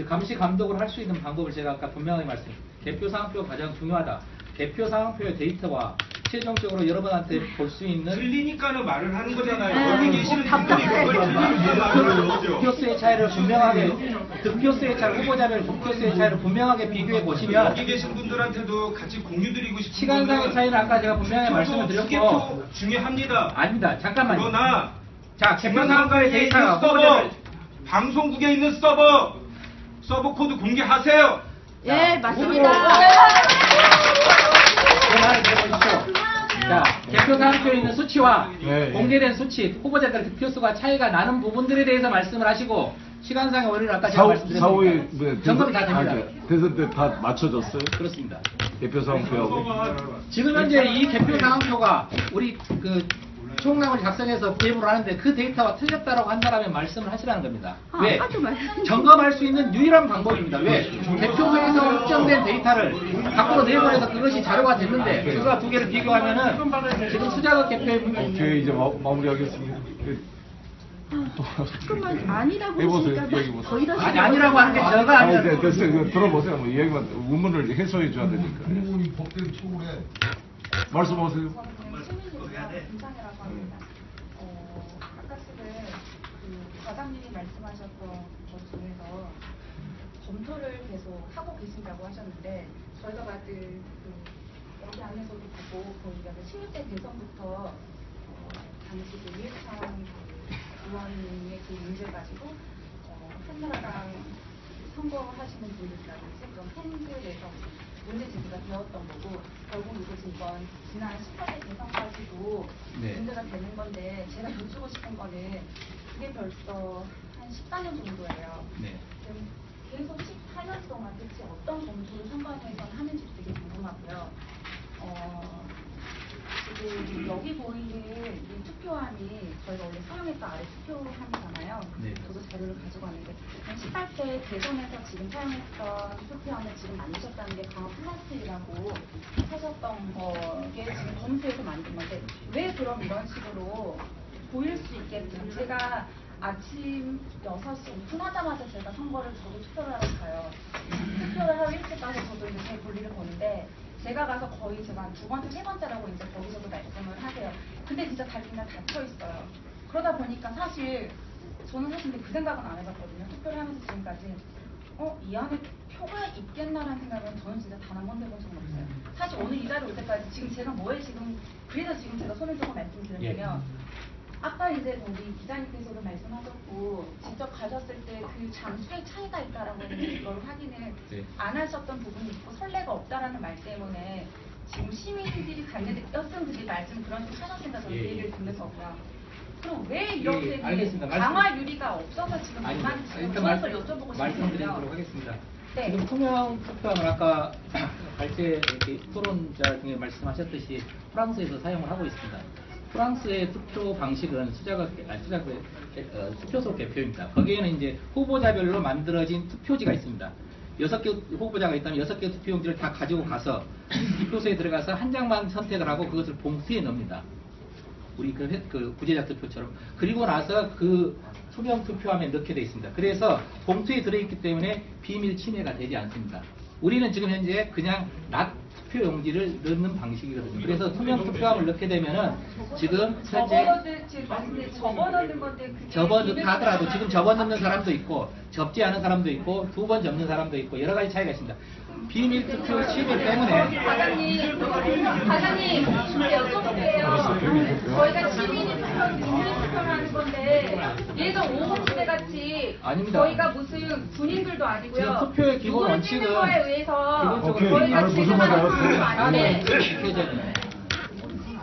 감시 감독을 할 수 있는 방법을 제가 아까 분명히 말씀드렸습니다. 개표 상황표가 가장 중요하다. 개표 상황표의 데이터와 최종적으로 여러분한테 볼 수 있는 틀리니까는 말을 하는 거잖아요. 여기 계시는 분들이 그걸 틀리니까 말을 하는 거죠. 득표수의 차이를 분명하게 득표수의 차이 후보자별 득표수의 차이를 분명하게 비교해 보시면 여기 계신 분들한테도 같이 공유드리고 싶은 시간상의 차이는 아까 제가 분명히 말씀을 드렸고 투개표 중요합니다. 아닙니다. 잠깐만요. 그러나 자 개표 상황표의 데이터가 서버 방송국에 있는 서버 코드 공개하세요. 예, 맞습니다. 제 말을 들어보십시오. 자, 개표 상표에 있는 수치와 네, 공개된 수치, 후보자들 득표수가 차이가 나는 부분들에 대해서 말씀을 하시고 시간상의 오류를 아까 제가 말씀드렸습니다. 점검이 다 됩니다. 대선 때 다 맞춰졌어요? 그렇습니다. 개표 상표하고. 지금 현재 이 개표 상황표가 우리 그 총량을 작성해서 배부를 하는데 그 데이터가 틀렸다라고 한다면 말씀을 하시라는 겁니다. 왜? 점검할 수 있는 유일한 방법입니다. 왜? 개표소에서 확정된 데이터를 밖으로 내보내서 그것이 자료가 됐는데 그거와 두 개를 비교하면은 지금 수작업 개표의 오케이, 이제 마무리하겠습니다. 잠깐만 아니라고 해보세요. 하시니까 여기 보세요. 더 이러시면 아니 아니라고 하는 게 저가 아니라 됐어요. 이거 들어보세요. 뭐 얘기만 의문을 해소해 줘야 되니까. 공무원이 법대로 처벌해. 말씀하세요. 김상혜라고 합니다. 아까 지금 그 과장님이 말씀하셨던 것 중에서 검토를 계속 하고 계신다고 하셨는데 저희가 받은 여기 안에서도 보고 보니까 16대 대선부터 당시 그 이해창 의원님의 그 문제 가지고 한나라당 선거하시는 분들이라든지 그런 팬들에서 문제 제기가 되었던 거고 결국 이번 지난 18대 대선까지도 문제가 되는 건데 제가 여쭈고 싶은 거는 그게 벌써 한 14년 정도예요. 지금 계속 14년 동안 대체 어떤 검토를 선관위에서는 하는지 되게 궁금하고요. 지금 투표함이 저희가 원래 사용했던 아래 투표함이잖아요. 네. 저도 자료를 가지고 왔는데 18대 대선에서 지금 사용했던 투표함을 지금 만드셨다는 게 강화 플라스틱이라고 하셨던 거게 지금 검수해서 만든 건데 왜 그럼 이런 식으로 보일 수 있게끔 제가 아침 6시 오픈하자마자 제가 선거를 저도 투표를 하러 가요. 투표를 하러 일찍 가서 저도 이제 제 볼일을 보는데 제가 가서 거의 제가 두 번째, 세 번째라고 이제 거기서도 말씀을 하세요. 근데 진짜 다 그냥 닫혀 있어요. 그러다 보니까 사실 저는 사실 근데 그 생각은 안 해봤거든요. 투표를 하면서 지금까지 이 안에 표가 있겠나라는 생각은 저는 진짜 단 한 번도 해본 적은 없어요. 사실 오늘 이 자리에 올 때까지 지금 제가 뭐에 지금 그래서 지금 제가 손을 들고 말씀드렸냐면 아까 이제 우리 기자님께서도 말씀하셨고 직접 가셨을 때 그 장수의 차이가 있다라고 이걸 확인을 안 하셨던 부분이 있고 선례가 없다라는 말 때문에 지금 시민들이 갔는데 여성들이 말씀 그런 식으로 하셨으니까 저는 그 얘기를 듣는 거고요. 그럼 왜 이렇게 알겠습니다. 강화 유리가 없어서 지금 아니, 그만 지금 일단 그것을 여쭤보고 말씀드리도록 싶은데요. 하겠습니다. 네. 지금 투명 투표함을 아까 발제 이렇게 토론자 중에 말씀하셨듯이 프랑스에서 사용을 하고 있습니다. 프랑스의 투표 방식은 투표소 개표입니다. 거기에는 이제 후보자별로 만들어진 투표지가 있습니다. 6개 후보자가 있다면 6개 투표용지를 다 가지고 가서 투표소에 들어가서 한 장만 선택을 하고 그것을 봉투에 넣습니다. 우리 그 구제자 투표처럼. 그리고 나서 그 투명 투표함에 넣게 되어 있습니다. 그래서 봉투에 들어있기 때문에 비밀 침해가 되지 않습니다. 우리는 지금 현재 그냥 투표 용지를 넣는 방식이거든요. 그래서 투명 투표함을 넣게 되면은 지금 현재 접어 넣는 건데 접어 넣다 하더라도 지금 접어 넣는 사람도 있고 접지 않은 사람도 있고 2번 접는 사람도 있고 여러 가지 차이가 있습니다. 비밀 투표 침해 때문에 과장님 여쭤볼게요. 저희가 시민이 투표, 국민 투표를 하는 건데 예전 50대 같이 아닙니다. 저희가 무슨 군인들도 아니고요. 지금 투표의 기본 누구를 원칙은 찍는 거에 의해서 기본적으로 저희가 무슨 말인지 알았어요. 아닌데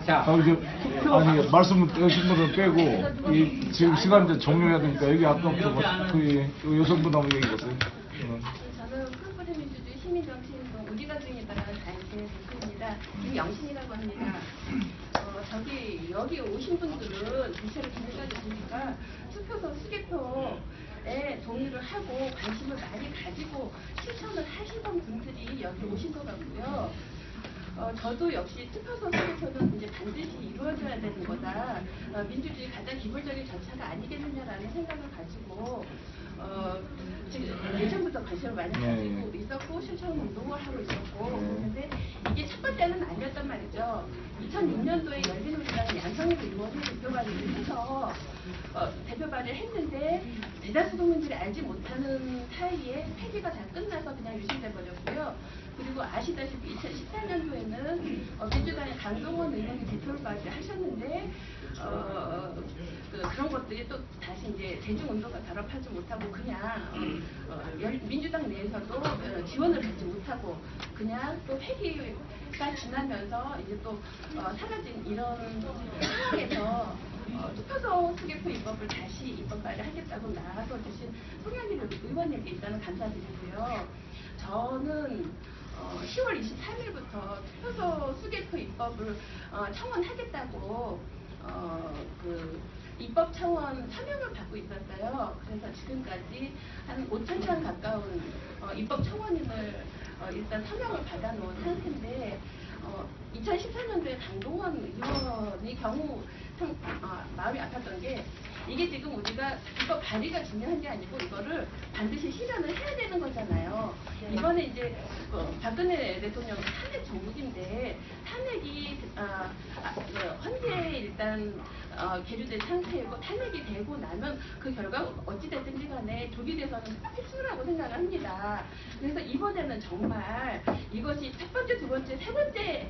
자, 아니 말씀을 떼신 분은 빼고 지금 시간 이제 종료해야 되니까 여기 아까부터 그 여성분 한번 얘기해 보세요. 저는 푸르푸르 민주주의 시민정치운동 우리가 중에다가 단체 대표입니다. 김영신이라고 합니다. 여기 오신 분들은 대체로 지금까지 보니까 투표소 수개표에 동의를 하고 관심을 많이 가지고 실천을 하시던 분들이 여기 오신 것 같고요. 저도 역시 투표소 수개표는 이제 반드시 이루어져야 되는 거다. 민주주의 가장 기본적인 절차가 아니겠느냐라는 생각을 가지고 지금 예전부터 관심을 많이 가지고 있었고 실천 운동을 하고 있었고 그런데 이게 첫 번째는 아니었단 말이죠. 2006년도에 열린우리당 양성희 의원이 대표발의를 해서 대표발의를 했는데 대다수 국민들이 알지 못하는 사이에 폐기가 다 끝나서 그냥 유실돼 버렸고요. 그리고 아시다시피 2014년도에는 민주당의 강동원 의원이 대표를 발의하셨는데 그런 것들이 또 다시 이제 대중운동과 결합하지 못하고 그냥 민주당 내에서도 지원을 받지 못하고 그냥 또 회기가 지나면서 이제 또 사라진 이런 상황에서 투표소 수개표 입법을 다시 입법 발의하겠다고 나와서 주신 송영길 의원님께 일단은 감사드리고요. 저는 10월 23일부터 투표소 수개표 입법을 청원하겠다고 그 입법 청원 서명을 받고 있었어요. 그래서 지금까지 한 5,000장 가까운 입법 청원인을 일단 서명을 받아놓은 상태인데 2014년도에 강동원 의원의 경우 참 마음이 아팠던 게 이게 지금 우리가 입법 발의가 중요한 게 아니고 이거를 반드시 실현을 해야 되는 거잖아요. 이번에 이제 박근혜 대통령 탄핵 정국인데 탄핵이 헌재에 일단 계류된 상태이고 탄핵이 되고 나면 그 결과 어찌됐든지 간에 조기 대선은 필수라고 생각을 합니다. 그래서 이번에는 정말 이것이 첫 번째, 두 번째, 세 번째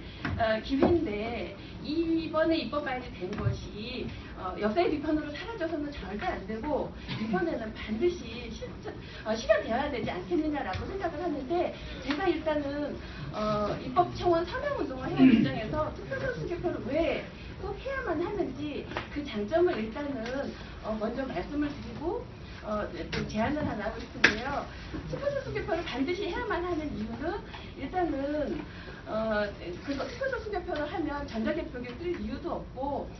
기회인데 이번에 입법 발의된 것이 역사의 비판으로 사라져서는 절대 안 되고 이번에는 반드시 실현되어야 되지 않겠느냐라고 생각을 하는데 제가 일단은 입법 청원 서명 운동을 해온 입장에서 투표소 수개표를 왜 꼭 해야만 하는지 그 장점을 일단은 먼저 말씀을 드리고 또 제안을 하나 하고 싶은데요. 투표소 수개표를 반드시 해야만 하는 이유는 일단은 그래서 투표소 수개표를 하면 전자개표기를 쓸 이유도 없고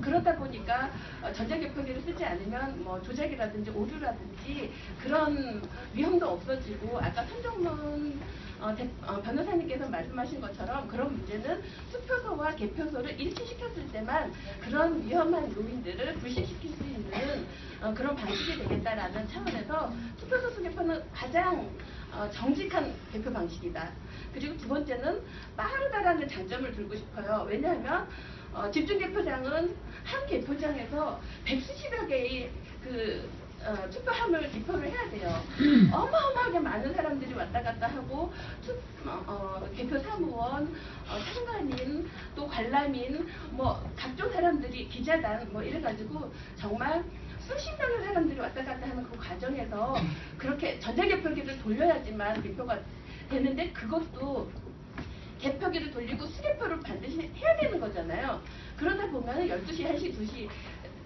그러다 보니까 전자개표기를 쓰지 않으면 뭐 조작이라든지 오류라든지 그런 위험도 없어지고 아까 손정문 변호사님께서 말씀하신 것처럼 그런 문제는 투표소와 개표소를 일치시켰을 때만 그런 위험한 요인들을 불식시킬 수 있는 그런 방식이 되겠다라는 차원에서 투표소 수개표는 가장 정직한 개표 방식이다. 그리고 두 번째는 빠르다라는 장점을 들고 싶어요. 왜냐하면 집중개표장은 한 개표장에서 100수십여 개의 투표함을 기표를 해야 돼요. 어마어마하게 많은 사람들이 왔다 갔다 하고 개표 사무원, 상관인, 또 관람인, 뭐 각종 사람들이 기자단 뭐 이래가지고 정말 수십 명의 사람들이 왔다 갔다 하는 그 과정에서 그렇게 전자개표기를 돌려야지만 개표가 되는데 그것도 개표기를 돌리고 수개표를 반드시 해야 되는 거잖아요. 그러다 보면 12시, 1시, 2시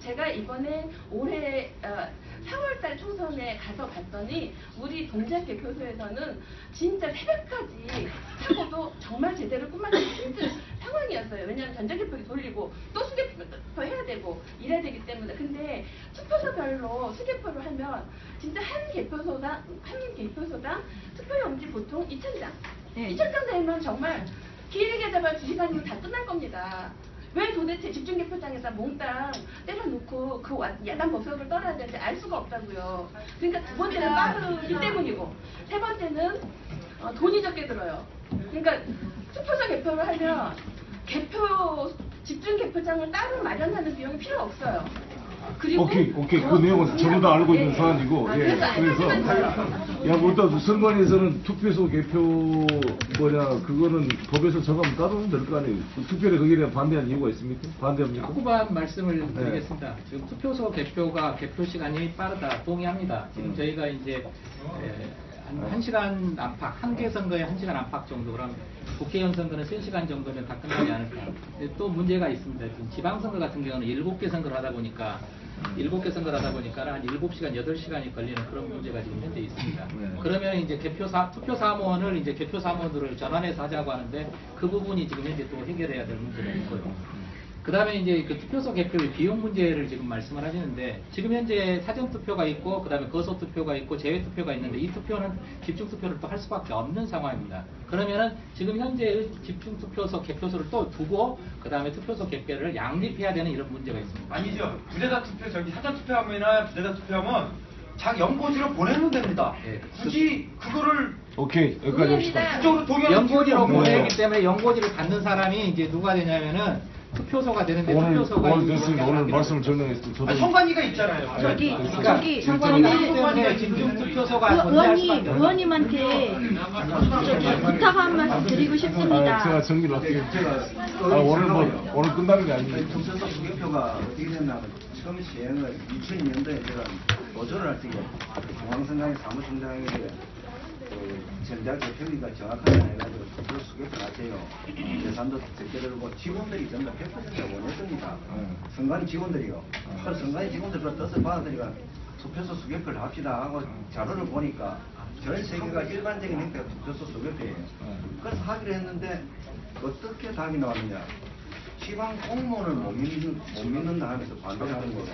제가 이번에 올해 4월달 총선에 가서 봤더니 우리 동작개표소에서는 진짜 새벽까지 하고도 정말 제대로 끝마치기 힘든 상황이었어요. 왜냐하면 전자개표기 돌리고 또 수개표 해야 되고 이래야 되기 때문에. 근데 투표소별로 수개표를 하면 진짜 한 개표소당 투표용지 보통 2,000장. 2,000장 되면 정말 길게 잡아 2시간이면 다 끝날 겁니다. 왜 도대체 집중개표장에다 몽땅 때려놓고 그 야단 법석을 떨어야 되는지 알 수가 없다고요. 그러니까 두 번째는 빠르기 때문이고 세 번째는 돈이 적게 들어요. 그러니까 투표소 개표를 하면 집중개표장을 따로 마련하는 비용이 필요 없어요. 그리고 오케이. 그 내용은 전부 다 알고 있는 사안이고, 예. 그래서, 일단 선관위에서는 투표소 개표, 그거는 법에서 정하면 따르면 될 거 아니에요. 특별히 거기에 대한 반대한 이유가 있습니까? 반대합니까? 후반 말씀을 드리겠습니다. 지금 투표소 개표가 개표 시간이 빠르다, 동의합니다. 지금 저희가 이제, 한 1시간 안팎, 한 개 선거에 1시간 안팎 정도, 그럼 국회의원 선거는 3시간 정도면 다 끝나지 않을까. 또 문제가 있습니다. 지금 지방선거 같은 경우는 7개 선거를 하다 보니까 한 7시간, 8시간이 걸리는 그런 문제가 지금 현재 있습니다. 그러면 이제 투표 사무원을 이제 개표 사무원으로 전환해서 하자고 하는데 그 부분이 지금 현재 또 해결해야 될 문제가 있고요. 그 다음에 이제 그 투표소 개표의 비용 문제를 지금 말씀을 하시는데 지금 현재 사전투표가 있고 그 다음에 거소투표가 있고 제외투표가 있는데 이 투표는 집중투표를 또 할 수밖에 없는 상황입니다. 그러면은 지금 현재의 집중투표소 개표소를 또 두고 그 다음에 투표소 개표를 양립해야 되는 이런 문제가 있습니다. 아니죠. 부재자 투표, 사전투표함이나 부재자 투표함은 자기 연고지로 보내면 됩니다. 굳이 그거를 오케이, 여기까지 합시다. 그쪽으로 동의하는 연고지로 보내기 때문에 연고지를 받는 사람이 이제 누가 되냐면은 투표소가 되는데 투표소가 오늘 됐습니다. 오늘 말씀을 정리했습니다. 선관위가 있잖아요. 저기 때문에 집중 투표소가 의원님한테 부탁 한 말씀 드리고 싶습니다. 제가 정리를 어떻게 오늘 끝나는 게 아닙니다. 투표소 수개표가 어떻게 됐냐면 처음 시행을 2002년도에 제가 도전을 할 때 중앙선관위 사무총장에게 전자개표기가 정확하게 안 해가지고 투표 수개표 하세요. 예산도 적게 들고 직원들이 전부 100% 원했습니다. 선관위 직원들이요. 그래서 선관위 직원들을 뜻을 받아들이가 투표소 수개표를 합시다 하고 자료를 보니까 전 세계가 일반적인 형태가 투표소 수개표예요. 그래서 하기로 했는데 어떻게 답이 나왔느냐. 지방 공무원을 못 믿는다 하면서 반대를 하는 거예요.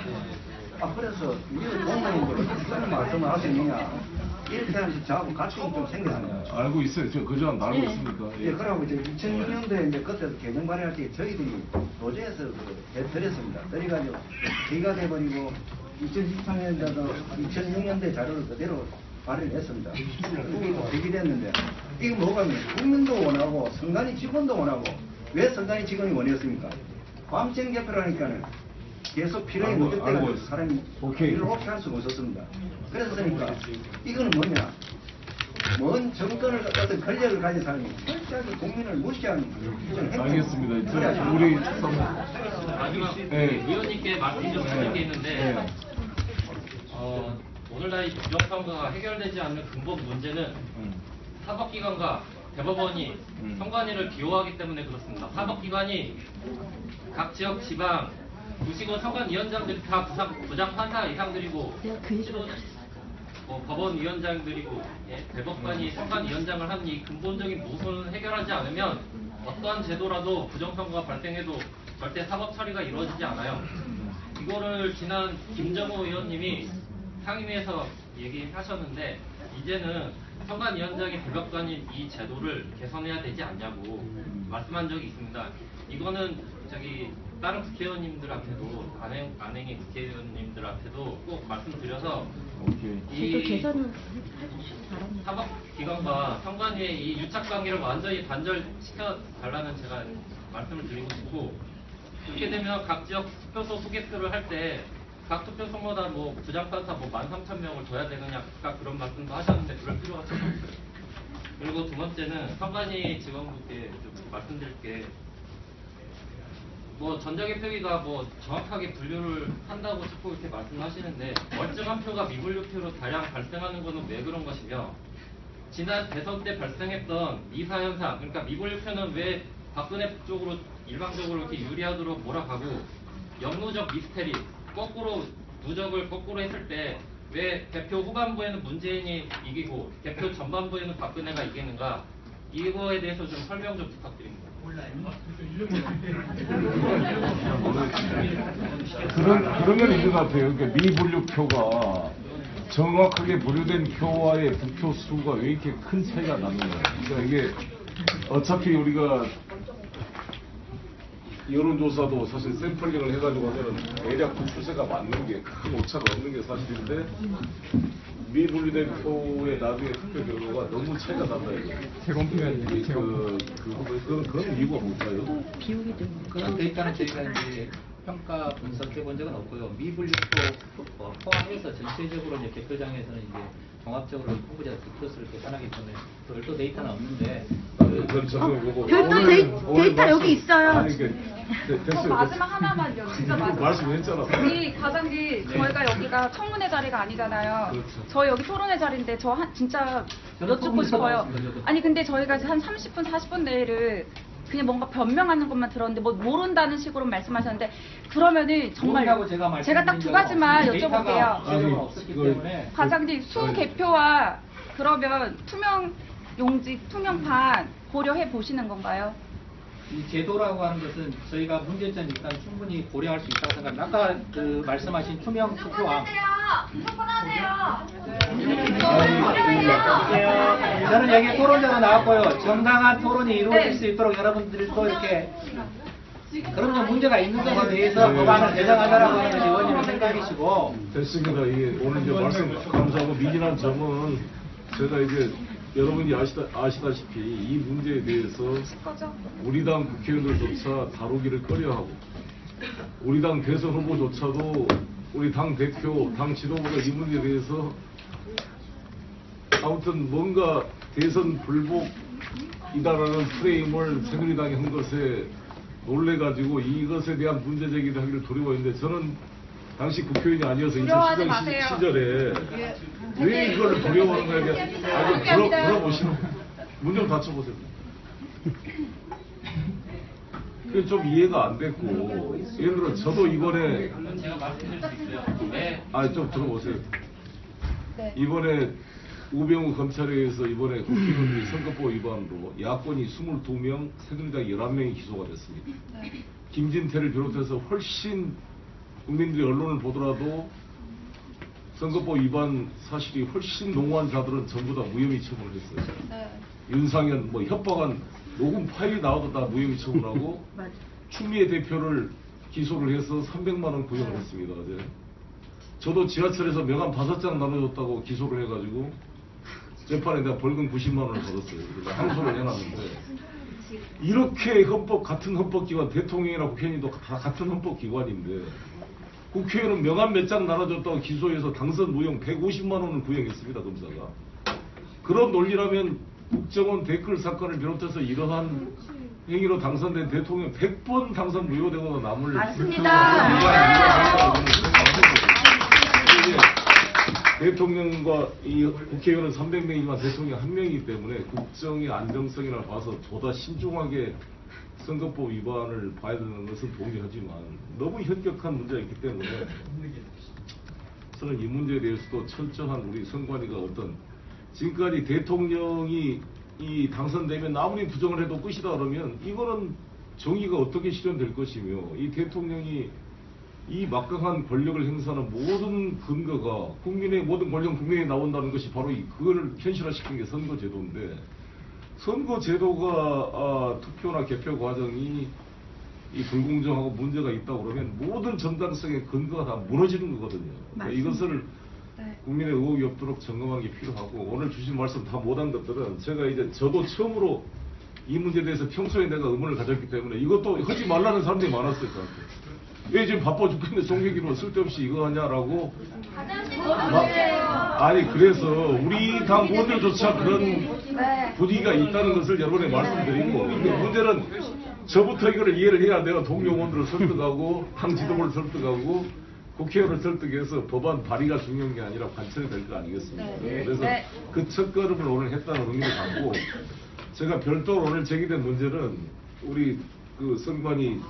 그래서 우리 공무원들은 무슨 말씀을 하시느냐. 이렇게 하면서 저하고 갈등이 좀 생겼어요. 알고 있어요. 저 그전 알고 있습니까? 예, 그러고 이제 2006년도에 이제 그때 개정 발의할 때 저희들이 노조에서 드렸습니다. 그래가지고 저희가 돼버리고 2013년도도 2006년도에 자료를 그대로 발의를 했습니다. 그게 또 대기됐는데 이게 뭐가 국민도 원하고 선관위 직원도 원하고 왜 선관위 직원이 원했습니까? 밤생 개표를 하니까는 계속 필요에 늦을 때가 사람이 일을 없이 할 수가 없었습니다. 그래서 그러니까 이거는 뭐냐? 먼 정권을 어떤 권력을 가진 사람이 철저하게 국민을 무시하는 기준을 했죠. 알겠습니다. 우리 의원님께 말씀 좀 드릴 게 있는데 오늘날 이 부정선거가 해결되지 않는 근본 문제는 사법기관과 대법원이 선관위를 비호하기 때문에 그렇습니다. 사법기관이 각 지역 지방 구시군 선관위원장들이 다 부장 판사 이상들이고 뭐 법원위원장들이고 대법관이 선관위원장을 하는 이 근본적인 모순을 해결하지 않으면 어떠한 제도라도 부정선거가 발생해도 절대 사법 처리가 이루어지지 않아요. 이거를 지난 김정호 의원님이 상임위에서 얘기하셨는데 이제는 선관위원장이 대법관인 이 제도를 개선해야 되지 않냐고 말씀한 적이 있습니다. 이거는 다른 국회의원님들한테도 안행이 국회의원님들한테도 꼭 말씀드려서 제도 개선을 해주시기 바랍니다. 사법기관과 선관위의 이 유착관계를 완전히 단절시켜 달라는 제가 말씀을 드리고 싶고, 그렇게 되면 각 지역 투표소 소개표를 할 때 각 투표소마다 뭐 부장판사 13,000명을 둬야 되느냐 아까 그런 말씀도 하셨는데 그럴 필요가 전혀 없어요. 그리고 두 번째는 선관위 직원분께 좀 말씀드릴 게, 뭐 전자개표기가 뭐 정확하게 분류를 한다고 자꾸 이렇게 말씀하시는데 멀쩡한 표가 미분류표로 다량 발생하는 것은 왜 그런 것이며, 지난 대선 때 발생했던 미사현상, 그러니까 미분류표는 왜 박근혜 쪽으로 일방적으로 이렇게 유리하도록 몰아가고, 역누적 미스테리, 거꾸로 누적을 거꾸로 했을 때 왜 개표 후반부에는 문재인이 이기고 개표 전반부에는 박근혜가 이기는가, 이거에 대해서 좀 설명 좀 부탁드립니다. 그러면 있는 것 같아요. 그러니까 미분류표가 정확하게 분류된 표와의 득표 수가 왜 이렇게 큰 차이가 나느냐. 그러니까 이게 어차피 우리가 여론조사도 사실 샘플링을 해가지고 하면은 대략 그 추세가 맞는 게 큰 오차가 없는 게 사실인데, 미분류된 표의 나중에 투표 결과가 너무 차이가 난다 이거. 그런 이유가 뭘까요? 비용이 좀 그런 데이터는 저희가 이제 평가 분석해 본 적은 없고요. 미분류표 포함해서 전체적으로 이제 개표장에서는 이제 종합적으로 후보자 득표수를 계산하기 때문에 별도 데이터는 없는데 별도 데이터 여기 있어요. 아니, 됐어요. 마지막 하나만요. 진짜 마지막. 말씀했잖아. 우리 과장님, 저희가 여기가 청문회 자리가 아니잖아요. 그렇죠. 저희 여기 토론회 자리인데 진짜 여쭙고 싶어요. 아니 근데 저희가 한 30분, 40분 내를 그냥 뭔가 변명하는 것만 들었는데 뭐 모른다는 식으로 말씀하셨는데, 그러면은 정말 제가 딱 두 가지만 여쭤볼게요. 과장님, 수 개표와 그러면 투명 용지, 투명판 고려해 보시는 건가요? 이 제도라고 하는 것은 저희가 문제점이 일단 충분히 고려할 수 있다고 생각합니다. 아까 그 말씀하신 투명 투표함. 저는 여기 토론자로 나왔고요. 정당한 토론이 이루어질 수 있도록 여러분들이 또 이렇게 그러면 문제가 있는 것에 대해서 법안을 개정하자라고 하는 것이 의원님의 생각이시고. 됐습니다. 이게 오늘 이제 말씀 감사하고 미진한 점은 제가 이제 여러분이 아시다시피 이 문제에 대해서 우리 당 국회의원들조차 다루기를 꺼려하고, 우리 당 대선 후보조차도 우리 당 대표, 당 지도부가 이 문제에 대해서 아무튼 뭔가 대선 불복이다라는 프레임을 새누리당이 한 것에 놀래가지고 이것에 대한 문제 제기를 하기를 두려워했는데, 저는 당시 국회의원이 아니어서 2010년 시절에 왜 이걸 두려워하는가 들어보시면 문 좀 닫혀보세요. 그게 좀 이해가 안 됐고, 예를 들어 저도 이번에 제가 말씀드릴 수 있어요. 왜? 좀 들어보세요. 이번에 우병우 검찰에서 이번에 국회의원들이 선거법 위반으로 야권이 22명, 새누리당 11명이 기소가 됐습니다. 김진태를 비롯해서 훨씬 국민들이 언론을 보더라도 선거법 위반 사실이 훨씬 농후한 자들은 전부 다 무혐의 처분을 했어요. 윤상현 협박한 녹음 파일이 나와도 다 무혐의 처분하고 추미애 대표를 기소를 해서 300만 원 구형을 했습니다. 어제. 저도 지하철에서 명함 5장 나눠줬다고 기소를 해가지고 재판에 내가 벌금 90만 원을 받았어요. 항소를 해놨는데, 이렇게 같은 헌법기관, 대통령이나 국회의원도 다 같은 헌법기관인데 국회의원은 명함 몇 장 나눠줬다고 기소해서 당선 무효 150만 원을 구형했습니다. 검사가. 그런 논리라면 국정원 댓글 사건을 비롯해서 이러한 행위로 당선된 대통령 100번 당선 무효되고 남을 맞습니다. 대통령과 이 국회의원은 300명이지만 대통령 1명이기 때문에 국정의 안정성이나 봐서 보다 신중하게 선거법 위반을 봐야 되는 것은 동의하지만 너무 현격한 문제가 있기 때문에 저는 이 문제에 대해서도 철저한 우리 선관위가 어떤 지금까지 대통령이 이 당선되면 아무리 부정을 해도 끝이다 그러면 이거는 정의가 어떻게 실현될 것이며 이 대통령이 이 막강한 권력을 행사하는 모든 근거가 국민의 모든 권력은 국민에 나온다는 것이 바로 그걸 현실화시키는 게 선거제도인데 선거제도가 투표나 개표 과정이 이 불공정하고 문제가 있다고 그러면 모든 정당성의 근거가 다 무너지는 거거든요. 그러니까 이것을 국민의 의혹이 없도록 점검하는 게 필요하고 오늘 주신 말씀 다 못한 것들은 제가 이제 저도 처음으로 이 문제에 대해서 평소에 내가 의문을 가졌기 때문에 이것도 하지 말라는 사람들이 많았어요. 저한테. 왜 지금 바빠 죽겠는데 송객기로 쓸데없이 이거 하냐라고. 아니 그래서 우리 당 의원들조차 그런 분위기가 있다는 것을 여러분에 말씀드리고 근데 문제는 저부터 이거를 이해를 해야 내가 동료 의원들을 설득하고 당 지도부를 설득하고 국회의원을 설득해서 법안 발의가 중요한 게 아니라 관철이 될 거 아니겠습니까? 그래서 그 첫걸음을 오늘 했다는 의미를 갖고 제가 별도로 오늘 제기된 문제는 우리 그 선관위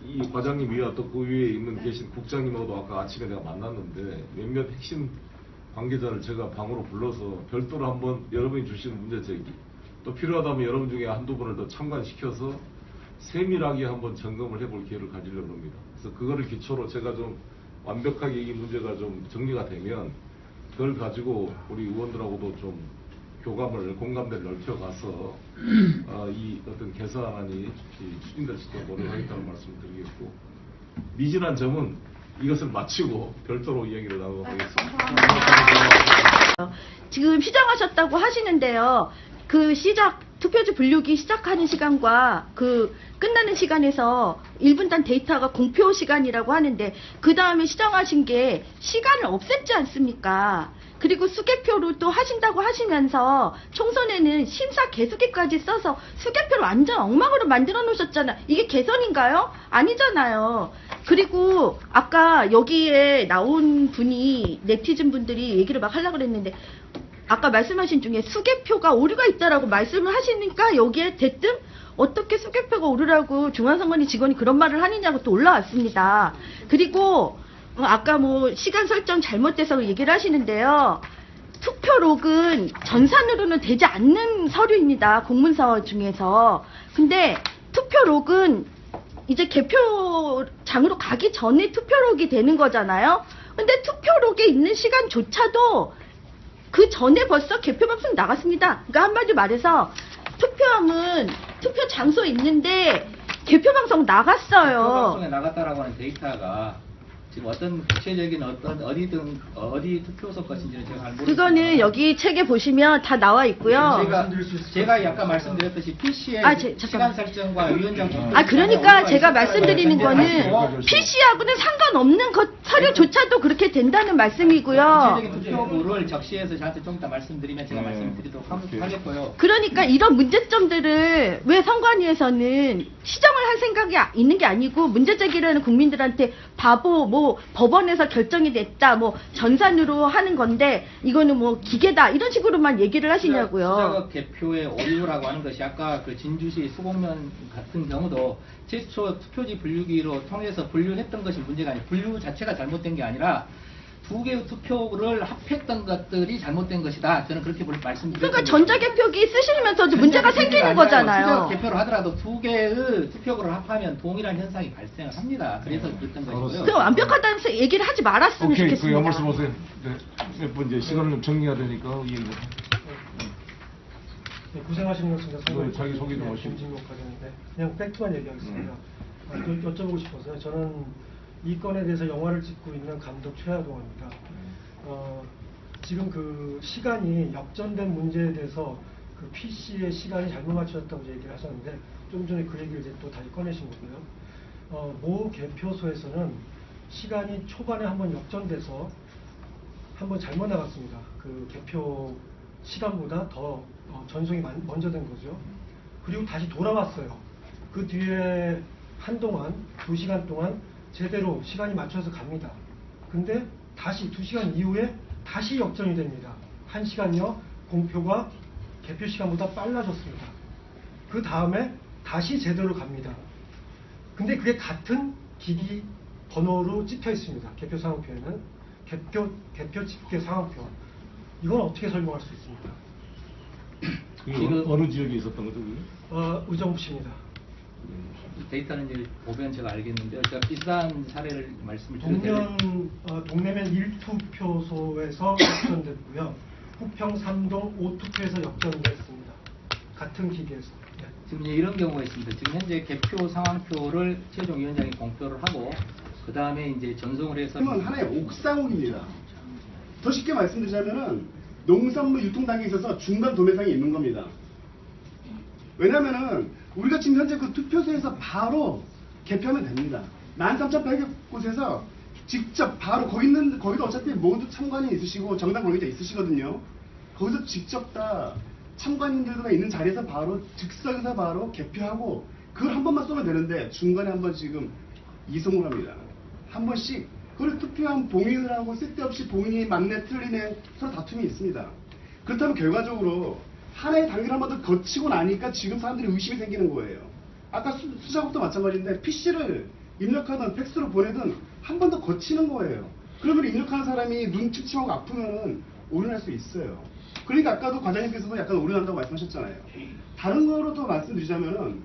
이 과장님이와 또 그 위에 있는 계신 국장님하고도 아까 아침에 내가 만났는데 몇몇 핵심 관계자를 제가 방으로 불러서 별도로 한번 여러분이 주시는 문제 제기 또 필요하다면 여러분 중에 한두 분을 더 참관시켜서 세밀하게 한번 점검을 해볼 기회를 가지려고 합니다. 그래서 그거를 기초로 제가 좀 완벽하게 이 문제가 좀 정리가 되면 그걸 가지고 우리 의원들하고도 좀 공감대를 넓혀가서 이 어떤 개선안이 추진될 수 있도록 노력하겠다는 말씀을 드리겠고 미진한 점은 이것을 마치고 별도로 이야기를 나누도록 하겠습니다. 지금 시작하셨다고 하시는데요. 그 투표지 분류기 시작하는 시간과 그 끝나는 시간에서 1분단 데이터가 공표 시간이라고 하는데 그 다음에 시정하신 게 시간을 없앴지 않습니까? 그리고 수개표로 또 하신다고 하시면서 총선에는 심사 개수기까지 써서 수개표를 완전 엉망으로 만들어 놓으셨잖아요. 이게 개선인가요? 아니잖아요. 그리고 아까 여기에 나온 분이 네티즌 분들이 얘기를 막 하려고 그랬는데 아까 말씀하신 중에 수개표가 오류가 있다라고 말씀을 하시니까 여기에 대뜸 어떻게 수개표가 오류라고 중앙선관위 직원이 그런 말을 하느냐고 또 올라왔습니다. 그리고 아까 뭐 시간 설정 잘못돼서 얘기를 하시는데요. 투표록은 전산으로는 되지 않는 서류입니다. 공문서 중에서. 근데 투표록은 이제 개표장으로 가기 전에 투표록이 되는 거잖아요. 근데 투표록에 있는 시간조차도 그 전에 벌써 개표 방송 나갔습니다. 그러니까 한마디로 말해서 투표함은 투표 장소에 있는데 개표 방송 나갔어요. 개표 방송에 나갔다라고 하는 데이터가 지금 어떤 구체적인 어디 투표소 것인지는 제가 잘 모르겠습니다. 그거는 여기 책에 보시면 다 나와 있고요. 제가 약간 말씀드렸듯이 PC의 시간 설정과 위원장 그러니까 제가 말씀드리는 거는 PC하고는 상관없는 서류조차도 그렇게 된다는 말씀이고요. 구체적인 투표부를 적시해서 저한테 좀 이따 말씀드리면 제가 말씀드리도록 하겠고요. 그러니까 이런 문제점들을 왜 선관위에서는 시정을 할 생각이 있는 게 아니고 문제 제기를 하는 국민들한테 바보 법원에서 결정이 됐다 전산으로 하는 건데 이거는 기계다 이런 식으로만 얘기를 하시냐고요. 수자국 개표의 오류라고 하는 것이 아까 그 진주시 수곡면 같은 경우도 최초 투표지 분류기로 통해서 분류했던 것이 문제가 아니고 분류 자체가 잘못된 게 아니라 두 개의 투표를 합했던 것들이 잘못된 것이다. 저는 그렇게 말씀드렸습니다. 그러니까 전자개표기 쓰시면서도 문제가 생기는 거잖아요. 수자국 개표를 하더라도 두 개의 투표구를 합하면 동일한 현상이 발생을 합니다. 그래서 그랬던 것이고요. 그 완벽하다는 얘기를 하지 말았으면 좋겠습니다. 오케이, 그 말씀 보세요. 몇 번 이제 시간을 좀 정리해야 되니까 이해가. 네, 고생하시는 것 같습니다. 자기 소개 좀 하시죠. 김진국 과장인데 그냥 팩트만 얘기하겠습니다. 여쭤보고 싶어서요. 저는 이 건에 대해서 영화를 찍고 있는 감독 최하동입니다. 지금 그 시간이 역전된 문제에 대해서 그 PC의 시간이 잘못 맞춰졌다고 얘기를 하셨는데 좀 전에 그 얘기를 이제 또 다시 꺼내신 거고요. 모 개표소에서는 시간이 초반에 한번 역전돼서 한번 잘못 나갔습니다. 그 개표 시간보다 더 전송이 먼저 된 거죠. 그리고 다시 돌아왔어요. 그 뒤에 한동안 2시간 동안 제대로 시간이 맞춰서 갑니다. 근데 다시 2시간 이후에 다시 역전이 됩니다. 1시간요 공표가 개표 시간보다 빨라졌습니다. 그 다음에 다시 제대로 갑니다. 근데 그게 같은 기기 번호로 찍혀 있습니다. 개표 상호표에는. 개표 집계 상황표 이건 어떻게 설명할 수 있습니까? 그게 어느 지역에 있었던 거죠? 그게? 의정부시입니다. 데이터는 이제 보면 제가 알겠는데요. 제가 비슷한 사례를 말씀을 드려도 동래면 1투표소에서 역전됐고요. 후평 3동 5투표에서 역전됐습니다. 같은 기계에서. 네. 지금 이제 이런 경우가 있습니다. 지금 현재 개표 상황표를 최종위원장이 공표를 하고 그 다음에 이제 전송을 해서 이건 하나의 옥상옥입니다. 더 쉽게 말씀드리자면은 농산물 유통 단계에 있어서 중간 도매상이 있는 겁니다. 왜냐면은 우리가 지금 현재 그 투표소에서 바로 개표하면 됩니다. 13,800곳에서 직접 바로 거기도 어차피 모두 참관이 있으시고 정당 관계자 있으시거든요. 거기서 직접 다 참관인들과 있는 자리에서 바로 즉석에서 바로 개표하고 그걸 한 번만 쏘면 되는데 중간에 한 번 지금 이송을 합니다. 한 번씩 그걸 투표한 봉인을 하고 쓸데없이 봉인이 맞네 틀리네 서로 다툼이 있습니다. 그렇다면 결과적으로 하나의 단계를 한 번 더 거치고 나니까 지금 사람들이 의심이 생기는 거예요. 아까 수작업도 마찬가지인데 PC를 입력하든 팩스로 보내든 한 번 더 거치는 거예요. 그러면 입력하는 사람이 눈 침침하고 아프면 오류날 수 있어요. 그러니까 아까도 과장님께서도 약간 오류난다고 말씀하셨잖아요. 다른 거로 또 말씀드리자면은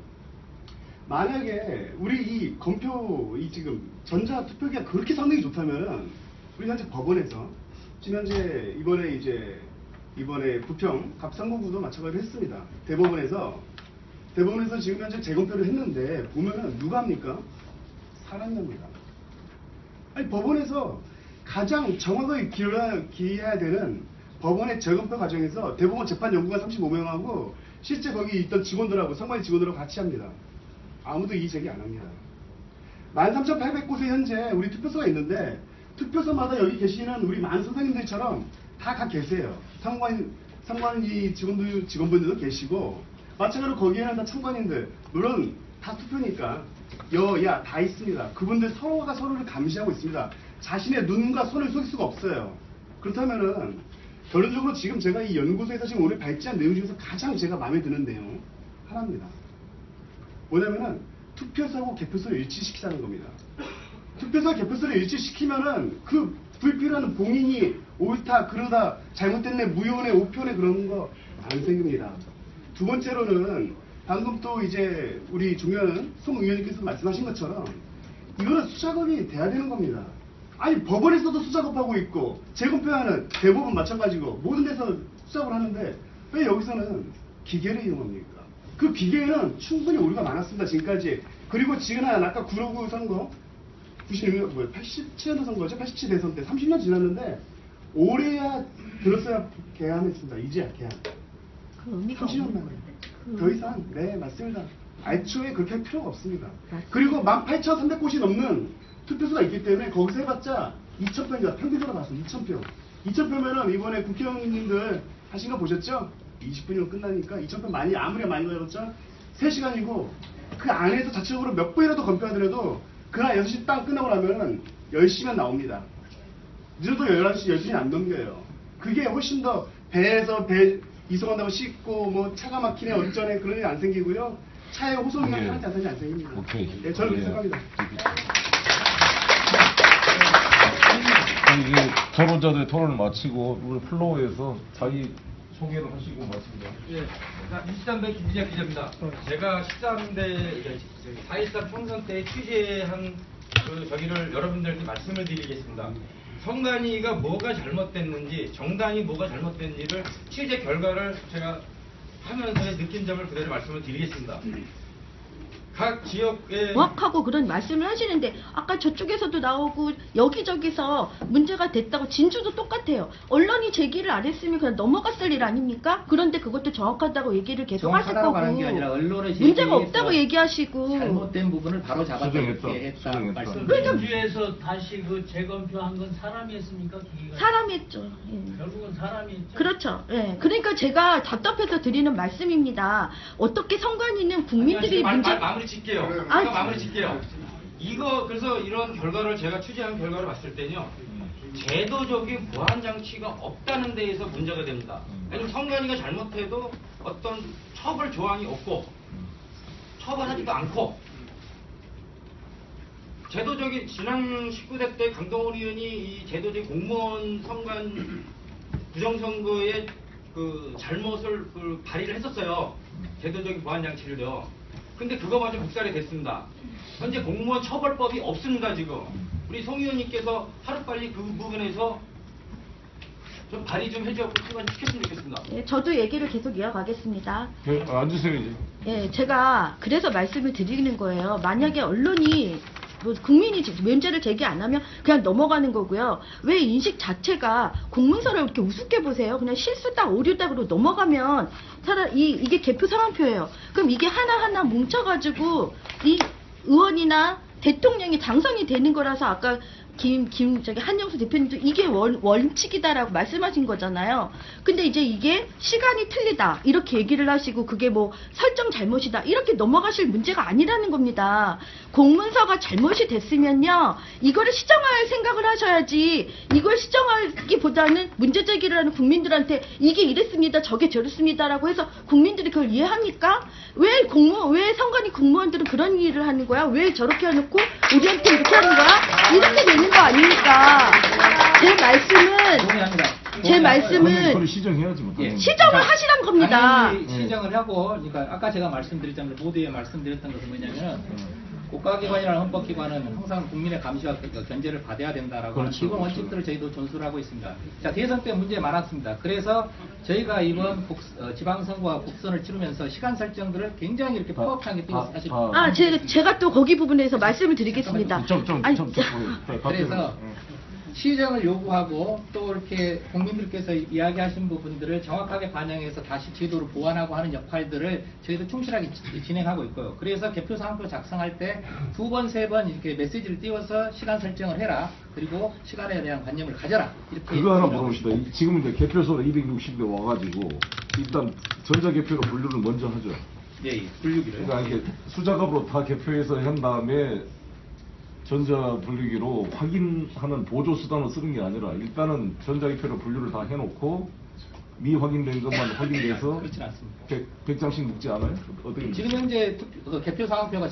만약에 우리 이 검표 이 지금 전자투표기가 그렇게 성능이 좋다면은 우리 현재 법원에서 지금 현재 이번에 부평 갑상구구도 마찬가지로 했습니다. 대법원에서 지금 현재 재검표를 했는데 보면은 누가 합니까? 사람입니다. 아니 법원에서 가장 정확하게 기해야 되는 법원의 재검표 과정에서 대법원 재판연구관 35명하고 실제 거기 있던 직원들하고 선관위 직원들하고 같이 합니다. 아무도 이의 제기 안 합니다. 13,800곳에 현재 우리 투표소가 있는데 투표소마다 여기 계시는 우리 많은 선생님들처럼 다 계세요. 선관위 직원분들도 계시고 마찬가지로 거기에는 다 참관인들 물론 다 투표니까 여야 다 있습니다. 그분들 서로가 서로를 감시하고 있습니다. 자신의 눈과 손을 속일 수가 없어요. 그렇다면은 결론적으로 지금 제가 이 연구소에서 지금 오늘 발제한 내용 중에서 가장 제가 마음에 드는 내용 하나입니다. 뭐냐면은 투표소하고 개표소를 일치시키자는 겁니다. 투표소와 개표소를 일치시키면은 그 불필요한 봉인이 옳다 그러다 잘못됐네 무효네 오표네 그런 거 안 생깁니다. 두 번째로는 방금 또 이제 우리 중요한 송 의원님께서 말씀하신 것처럼 이거는 수작업이 돼야 되는 겁니다. 아니 법원에서도 수작업하고 있고 재검표하는 대법원 마찬가지고 모든 데서 수작업을 하는데 왜 여기서는 기계를 이용합니까? 그 기계에는 충분히 오류가 많았습니다. 지금까지. 그리고 지금 아까 9.59 선거 96년 87년도 선거죠. 87 대선 때 30년 지났는데 올해야 들었어야 개항했습니다. 이제야 개항. 그 의미가 30년 만에. 더 이상 네 맞습니다. 애초에 그렇게 할 필요가 없습니다. 그리고 18,300곳이 넘는 투표소가 있기 때문에 거기서 해봤자 2,000표입니다. 평균적으로 봤어 2,000표. 2,000표면은 이번에 국회의원님들 하신 거 보셨죠? 20분이면 끝나니까 2,000표 아무리 많이 걸었죠? 3시간이고 그 안에서 자체적으로 몇 번이라도 검표하더라도 그날 6시 땅 끝나고 나면 10시면 나옵니다. 늦어도 11시, 12시 안 넘겨요. 그게 훨씬 더 배에서 배 이송한다고 씻고 뭐 차가 막히네 어쩌네 그런 일 안 생기고요. 차에 호소기가 사람한테 안 생깁니다. 오케이. 네, 저는 그렇게 생각합니다. 이게 토론자들의 토론을 마치고 우리 플로어에서 자기 소개를 하시고 마칩니다. 예, 23대 김진혁 기자입니다. 제가 13대 4.13 총선 때 취재한 그 저기를 여러분들께 말씀을 드리겠습니다. 선관위가 뭐가 잘못됐는지, 정당이 뭐가 잘못됐는지를 취재 결과를 제가 하면서의 느낀 점을 그대로 말씀을 드리겠습니다. 각 지역에 정확하고 그런 말씀을 하시는데 아까 저쪽에서도 나오고 여기저기서 문제가 됐다고 진주도 똑같아요. 언론이 제기를 안 했으면 그냥 넘어갔을 일 아닙니까? 그런데 그것도 정확하다고 얘기를 계속 하실 거고 하는 게 아니라 언론의 문제가 없다고 얘기하시고 잘못된 부분을 바로 잡아서 이렇게 했다 말씀. 민주에서 다시 그 재검표한 건 사람이 했습니까? 기계가? 사람이 했죠. 예. 결국은 사람이 했죠. 그렇죠. 예. 그러니까 제가 답답해서 드리는 말씀입니다. 어떻게 선관위는 국민들이 마무리 짓게요. 아, 이거 마무리 짓게요. 이거 그래서 이런 결과를 제가 취재한 결과를 봤을 때는요. 제도적인 보안 장치가 없다는 데에서 문제가 됩니다. 왜냐면 선관위가 잘못해도 어떤 처벌 조항이 없고 처벌하지도 않고 제도적인 지난 19대 때 강동원 의원이 이 제도적인 공무원 선관 부정선거의 그 잘못을 그 발의를 했었어요. 제도적인 보완 장치를요. 근데 그거마저 묵살이 됐습니다. 현재 공무원 처벌법이 없습니다 지금. 우리 송 의원님께서 하루빨리 그 부분에서 좀 발의 좀 해주고 시켰으면 좋겠습니다. 예, 저도 얘기를 계속 이어가겠습니다. 앉으세요 이제. 예, 제가 그래서 말씀을 드리는 거예요. 만약에 언론이 뭐 국민이 면죄를 제기 안 하면 그냥 넘어가는 거고요. 왜 인식 자체가 공문서를 이렇게 우습게 보세요? 그냥 실수다 오류다로 넘어가면 이게 개표 상황표예요. 그럼 이게 하나하나 뭉쳐가지고 이 의원이나 대통령이 당선이 되는 거라서 아까 한영수 대표님도 이게 원칙이다라고 말씀하신 거잖아요. 근데 이제 이게 시간이 틀리다 이렇게 얘기를 하시고 그게 뭐 설정 잘못이다 이렇게 넘어가실 문제가 아니라는 겁니다. 공문서가 잘못이 됐으면요 이거를 시정할 생각을 하셔야지 이걸 시정하기보다는 문제 제기를 하는 국민들한테 이게 이랬습니다 저게 저랬습니다라고 해서 국민들이 그걸 이해합니까? 왜 선관위 공무원들은 그런 일을 하는 거야? 왜 저렇게 해놓고 우리한테 이렇게 하는 거야? 이렇게 되는 거 아닙니까? 제 말씀은 그걸 시정해야지 뭐. 시정을 하시란 겁니다. 당연히 시정을 하고, 그러니까 아까 제가 말씀드렸잖아요. 모두에 말씀드렸던 것은 뭐냐면 국가기관이나 헌법기관은 항상 국민의 감시와 견제를 받아야 된다라고 하는 기본 원칙들을 저희도 존수를 하고 있습니다. 자, 대선 때 문제 많았습니다. 그래서 저희가 이번 지방선거와 국선을 치르면서 시간 설정들을 굉장히 이렇게 파악하게 사실. 제가 또 거기 부분에서 말씀을 드리겠습니다. 그래서 시정을 요구하고 또 이렇게 국민들께서 이야기하신 부분들을 정확하게 반영해서 다시 제도를 보완하고 하는 역할들을 저희도 충실하게 진행하고 있고요. 그래서 개표 상표 작성할 때 2번, 3번 이렇게 메시지를 띄워서 시간 설정을 해라. 그리고 시간에 대한 관념을 가져라. 이렇게. 그거 하나 물어봅시다. 지금 이제 개표소가 260대 와가지고 일단 전자개표로 분류를 먼저 하죠. 예, 분류기를. 그러니까 이렇게 수작업으로 다 개표해서 한 다음에 전자분류기로 확인하는 보조수단을 쓰는 게 아니라 일단은 전자개표로 분류를 다 해놓고 미확인된 것만 확인돼서 그렇진 않습니다. 100장씩 묵지 않아요? 어떻게 지금 현재 개표 상황표가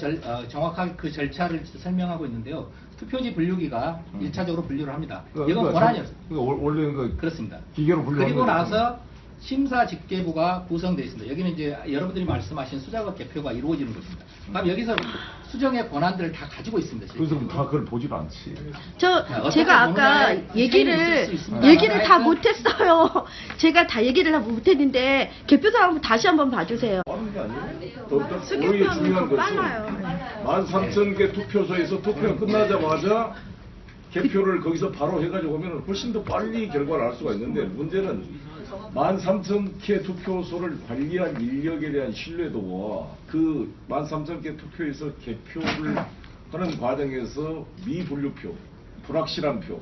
정확하게 그 절차를 설명하고 있는데요. 투표지 분류기가 1차적으로 분류를 합니다. 이건 권한이었어요. 원래 그렇습니다. 기계로 분류하는 그리고 나서 심사집계부가 구성되어 있습니다. 여기는 이제 여러분들이 말씀하신 수작업 개표가 이루어지는 것입니다. 그럼 여기서 수정의 권한들을 다 가지고 있습니다. 그래서 다 그걸 보질 않지. 제가 아까 얘기를 다 못했어요. 제가 다 얘기를 못했는데 개표 상황 다시 한번 봐주세요. 빠른 게 아니에요. 오히려 중요한 것은 13,000개 투표소에서 투표가 끝나자마자 개표를 거기서 바로 해가지고 오면 훨씬 더 빨리 결과를 알 수가 있는데 문제는 13,000개 투표소를 관리한 인력에 대한 신뢰도와 그 13,000개 투표에서 개표를 하는 과정에서 미분류표, 불확실한 표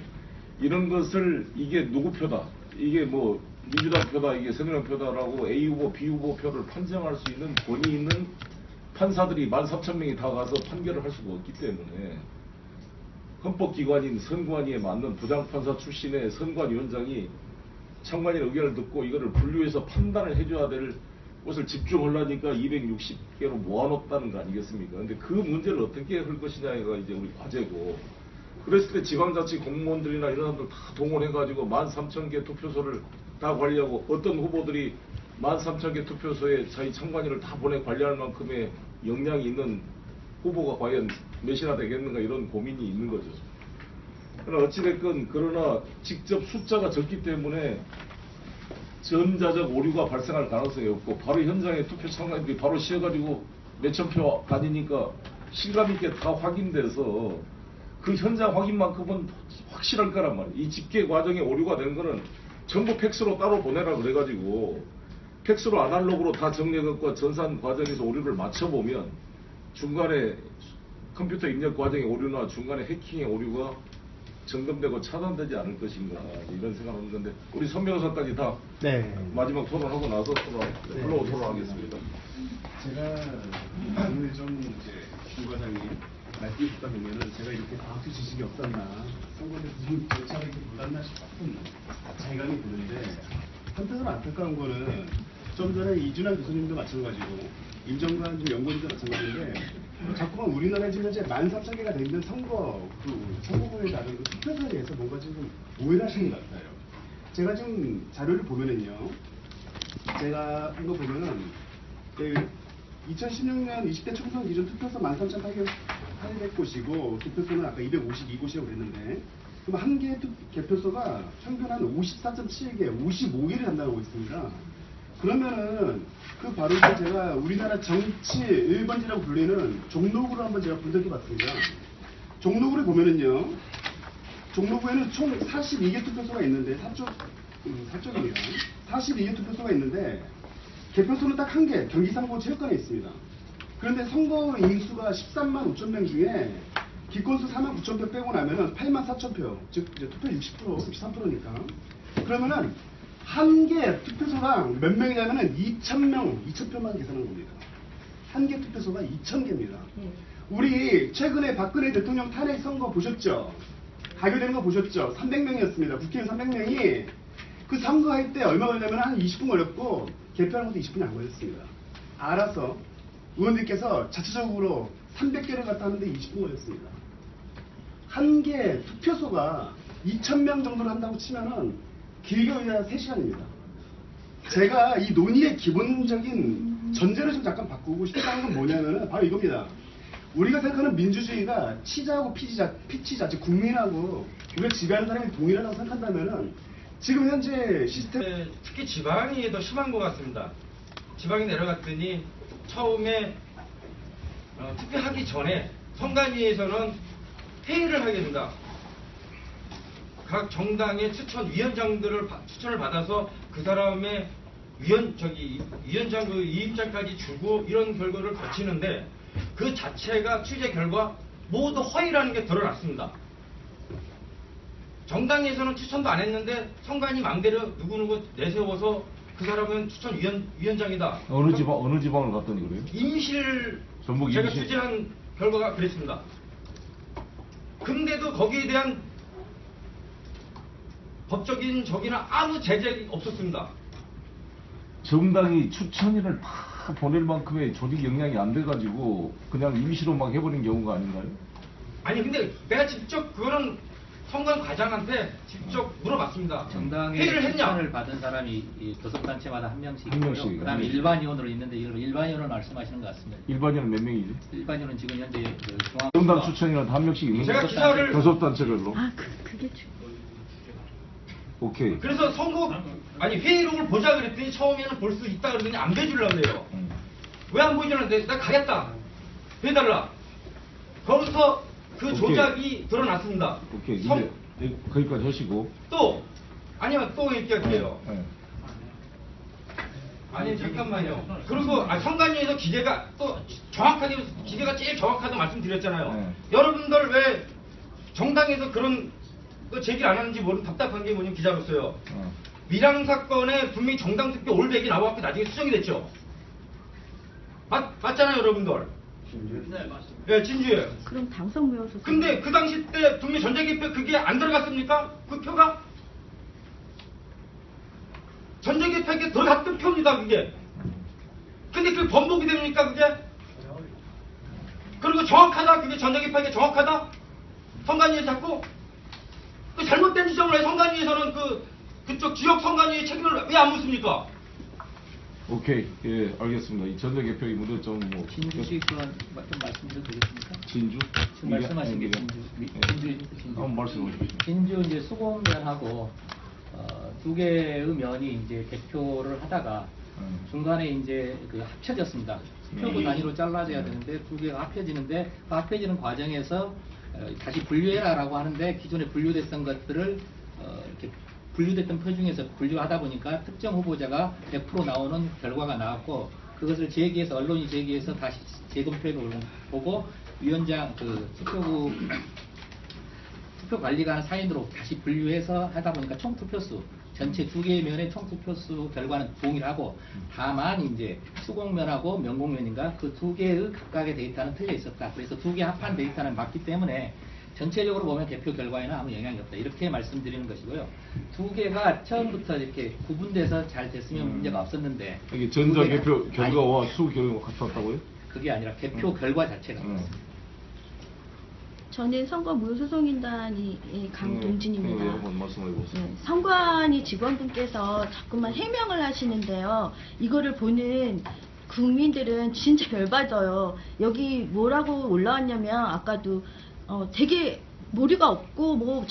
이런 것을 이게 누구 표다, 이게 뭐 민주당 표다, 이게 새누리당 표다라고 A 후보, B 후보 표를 판정할 수 있는 권위 있는 판사들이 13,000명이 다 가서 판결을 할 수가 없기 때문에 헌법기관인 선관위에 맞는 부장판사 출신의 선관위원장이 참관인 의견을 듣고 이거를 분류해서 판단을 해줘야 될 것을 집중하려니까 260개로 모아놓았다는 거 아니겠습니까? 근데 그 문제를 어떻게 할 것이냐가 이제 우리 과제고, 그랬을 때 지방자치 공무원들이나 이런 사람들 다 동원해가지고 13,000개 투표소를 다 관리하고 어떤 후보들이 13,000개 투표소에 자기 참관인을 다 보내 관리할 만큼의 역량이 있는 후보가 과연 몇이나 되겠는가 이런 고민이 있는 거죠. 그러나 어찌됐건 그러나 직접 숫자가 적기 때문에 전자적 오류가 발생할 가능성이 없고 바로 현장에 투표 참관인들이 바로 씌어가지고 몇천 표 다니니까 실감 있게 다 확인돼서 그 현장 확인만큼은 확실할 거란 말이에요. 이 집계 과정에 오류가 된 거는 전부 팩스로 따로 보내라 그래가지고 팩스로 아날로그로 다 정리해갖고 전산 과정에서 오류를 맞춰보면 중간에 컴퓨터 입력 과정의 오류나 중간에 해킹의 오류가 점검되고 차단되지 않을 것인가 이런 생각하는 건데 우리 선 변호사까지 다 마지막 토론하고 나서 토론하겠습니다. 제가 오늘 좀 이제 주 과장이 말씀해 주셨다면은 제가 이렇게 과학적 지식이 없었나 선거에 무슨 절차가 이렇게 몰랐나 싶은 자괴감이 드는데 한편으로 안타까운 거는 좀 전에 이준환 교수님도 마찬가지고 임정관 지금 연구원도 마찬가지인데 자꾸만 우리나라에 지금 현재 13,000개가 돼 있는 선거구에 따른 그 투표소에 대해서 뭔가 지금 오해를 하시는 것 같아요. 제가 지금 자료를 보면은요, 제가 이거 보면은 2016년 20대 총선 기준 투표소 13,800곳이고 투표소는 아까 252곳이라고 그랬는데 그럼 한 개의 개표소가 평균 한 54.7개, 55개를 담당하고 있습니다. 그러면은 그 바로 제가 우리나라 정치 1번지라고 불리는 종로구를 한번 제가 분석해 봤습니다. 종로구를 보면은요, 종로구에는 총 42개 투표소가 있는데 4쪽입니다. 42개 투표소가 있는데 개표소는 딱 한 개, 경기상고 체육관에 있습니다. 그런데 선거 인수가 13만 5천 명 중에 기권수 4만 9천 표 빼고 나면은 8만 4천 표, 즉 이제 투표 60%, 63%니까. 그러면은 한 개 투표소당 몇 명이냐면은 2,000표만 계산한 겁니다. 한 개 투표소가 2,000개입니다. 우리 최근에 박근혜 대통령 탄핵 선거 보셨죠? 가결되는 거 보셨죠? 300명이었습니다. 국회의원 300명이 그 선거할 때 얼마 걸렸냐면 한 20분 걸렸고 개표하는 것도 20분이 안 걸렸습니다. 알아서 의원들께서 자체적으로 300개를 갖다 하는데 20분 걸렸습니다. 한 개 투표소가 2,000명 정도를 한다고 치면은 길게 걸려야 3시간입니다. 제가 이 논의의 기본적인 전제를 좀 잠깐 바꾸고 싶다는 건 뭐냐면은 바로 이겁니다. 우리가 생각하는 민주주의가 치자하고 피치자, 즉 국민하고 우리가 지배하는 사람이 동일하다고 생각한다면은 지금 현재 시스템 특히 지방이 더 심한 것 같습니다. 지방에 내려갔더니 처음에 투표하기 전에 선관위에서는 회의를 하게 된다. 각 정당의 위원장들을 추천을 받아서 그 사람의 위원장 그 이임장까지 주고 이런 결과를 거치는데 그 자체가 취재 결과 모두 허위라는 게 드러났습니다. 정당에서는 추천도 안 했는데 선관위 맘대로 누구누구 내세워서 그 사람은 위원장이다. 어느 지방을 갔더니 그래요? 임실 전북 제가 임실. 취재한 결과가 그랬습니다. 근데도 거기에 대한 법적인 적이나 아무 제재가 없었습니다. 정당이 추천인을 다 보낼 만큼의 조직 역량이 안 돼가지고 그냥 임시로 막 해버린 경우가 아닌가요? 아니 근데 내가 직접 그거는 선관 과장한테 직접 물어봤습니다. 정당의 회의를 했냐? 추천을 받은 사람이 이 교섭단체마다 한 명씩 한 있고요. 명씩. 그다음에 네. 일반위원으로 있는데 이걸 일반위원을 말씀하시는 것 같습니다. 일반인은 몇 명이지? 일반위원은 지금 현재 그 중앙 정당 추천인은 한 명씩 있는 제가 거죠? 기사를- 교섭단체별로. 그게 중. 오케이. 그래서 회의록을 보자 그랬더니 처음에는 볼 수 있다 그러더니 안 보여주려고 그래요. 왜 안 보여주는데 나 가겠다. 해달라. 거기서 그 오케이. 조작이 드러났습니다. 오케이. 이제 거기까지 하시고. 또 아니면 또 얘기할게요. 네. 아니 잠깐만요. 그리고 선관위에서 기재가 또 정확하게 기재가 제일 정확하다고 말씀드렸잖아요. 네. 여러분들 왜 정당에서 그런 거 제기를 안 하는지 모르는 답답한 게 뭐냐면 기자로서요. 밀항 사건에 분명히 정당 투표 올백이 나와갖고 나중에 수정이 됐죠. 맞잖아요, 여러분들. 네, 맞습니다. 네, 진주예요. 그럼 당선무효소. 근데 그 당시 때 분명히 전자개표 그게 안 들어갔습니까? 그 표가? 전자개표에 들어갔던 표입니다, 그게. 근데 그 번복이 됩니까, 그게? 그리고 정확하다, 그게 전자개표에 정확하다? 선관위에 자꾸? 그 잘못된 지점을 왜 선관위에서는 그쪽 지역 선관위의 책임을 왜 안 묻습니까? 오케이. 예, 알겠습니다. 이 전자개표의 문제점 뭐. 진주시 그건 좀 말씀드려도 되겠습니까? 진주? 지금 말씀하신 게 진주. 한번 말씀해 주시죠. 진주 이제 수공면하고 두 개의 면이 이제 개표를 하다가 중간에 이제 그 합쳐졌습니다. 표구 단위로 잘라져야 되는데 두 개가 합쳐지는데 그 합쳐지는 과정에서 다시 분류해라라고 하는데 기존에 분류됐던 것들을 이렇게 분류됐던 표 중에서 분류하다 보니까 특정 후보자가 100% 나오는 결과가 나왔고 그것을 제기해서 언론이 제기해서 다시 재검토해 보고 위원장 그 투표 관리관 사인으로 다시 분류해서 하다 보니까 총 투표수 전체 두 개의 면의 총 투표수 결과는 동일하고 다만 이제 수공면하고 명공면인가 그 두 개의 각각의 데이터는 틀려 있었다. 그래서 두 개 합한 데이터는 맞기 때문에 전체적으로 보면 개표 결과에는 아무 영향이 없다. 이렇게 말씀드리는 것이고요. 두 개가 처음부터 이렇게 구분돼서 잘 됐으면 문제가 없었는데. 이게 전자 두 개가- 개표 결과와 아니, 수 결과가 같이 왔다고요? 그게 아니라 개표 결과 자체가 그렇습니다. 저는 선거무효소송인단이 강동진입니다. 한번 말씀해 보세요. 네, 선관위 직원분께서 자꾸만 해명을 하시는데요. 이거를 보는 국민들은 진짜 열받아요. 여기 뭐라고 올라왔냐면 아까도 되게 머리가 없고 뭐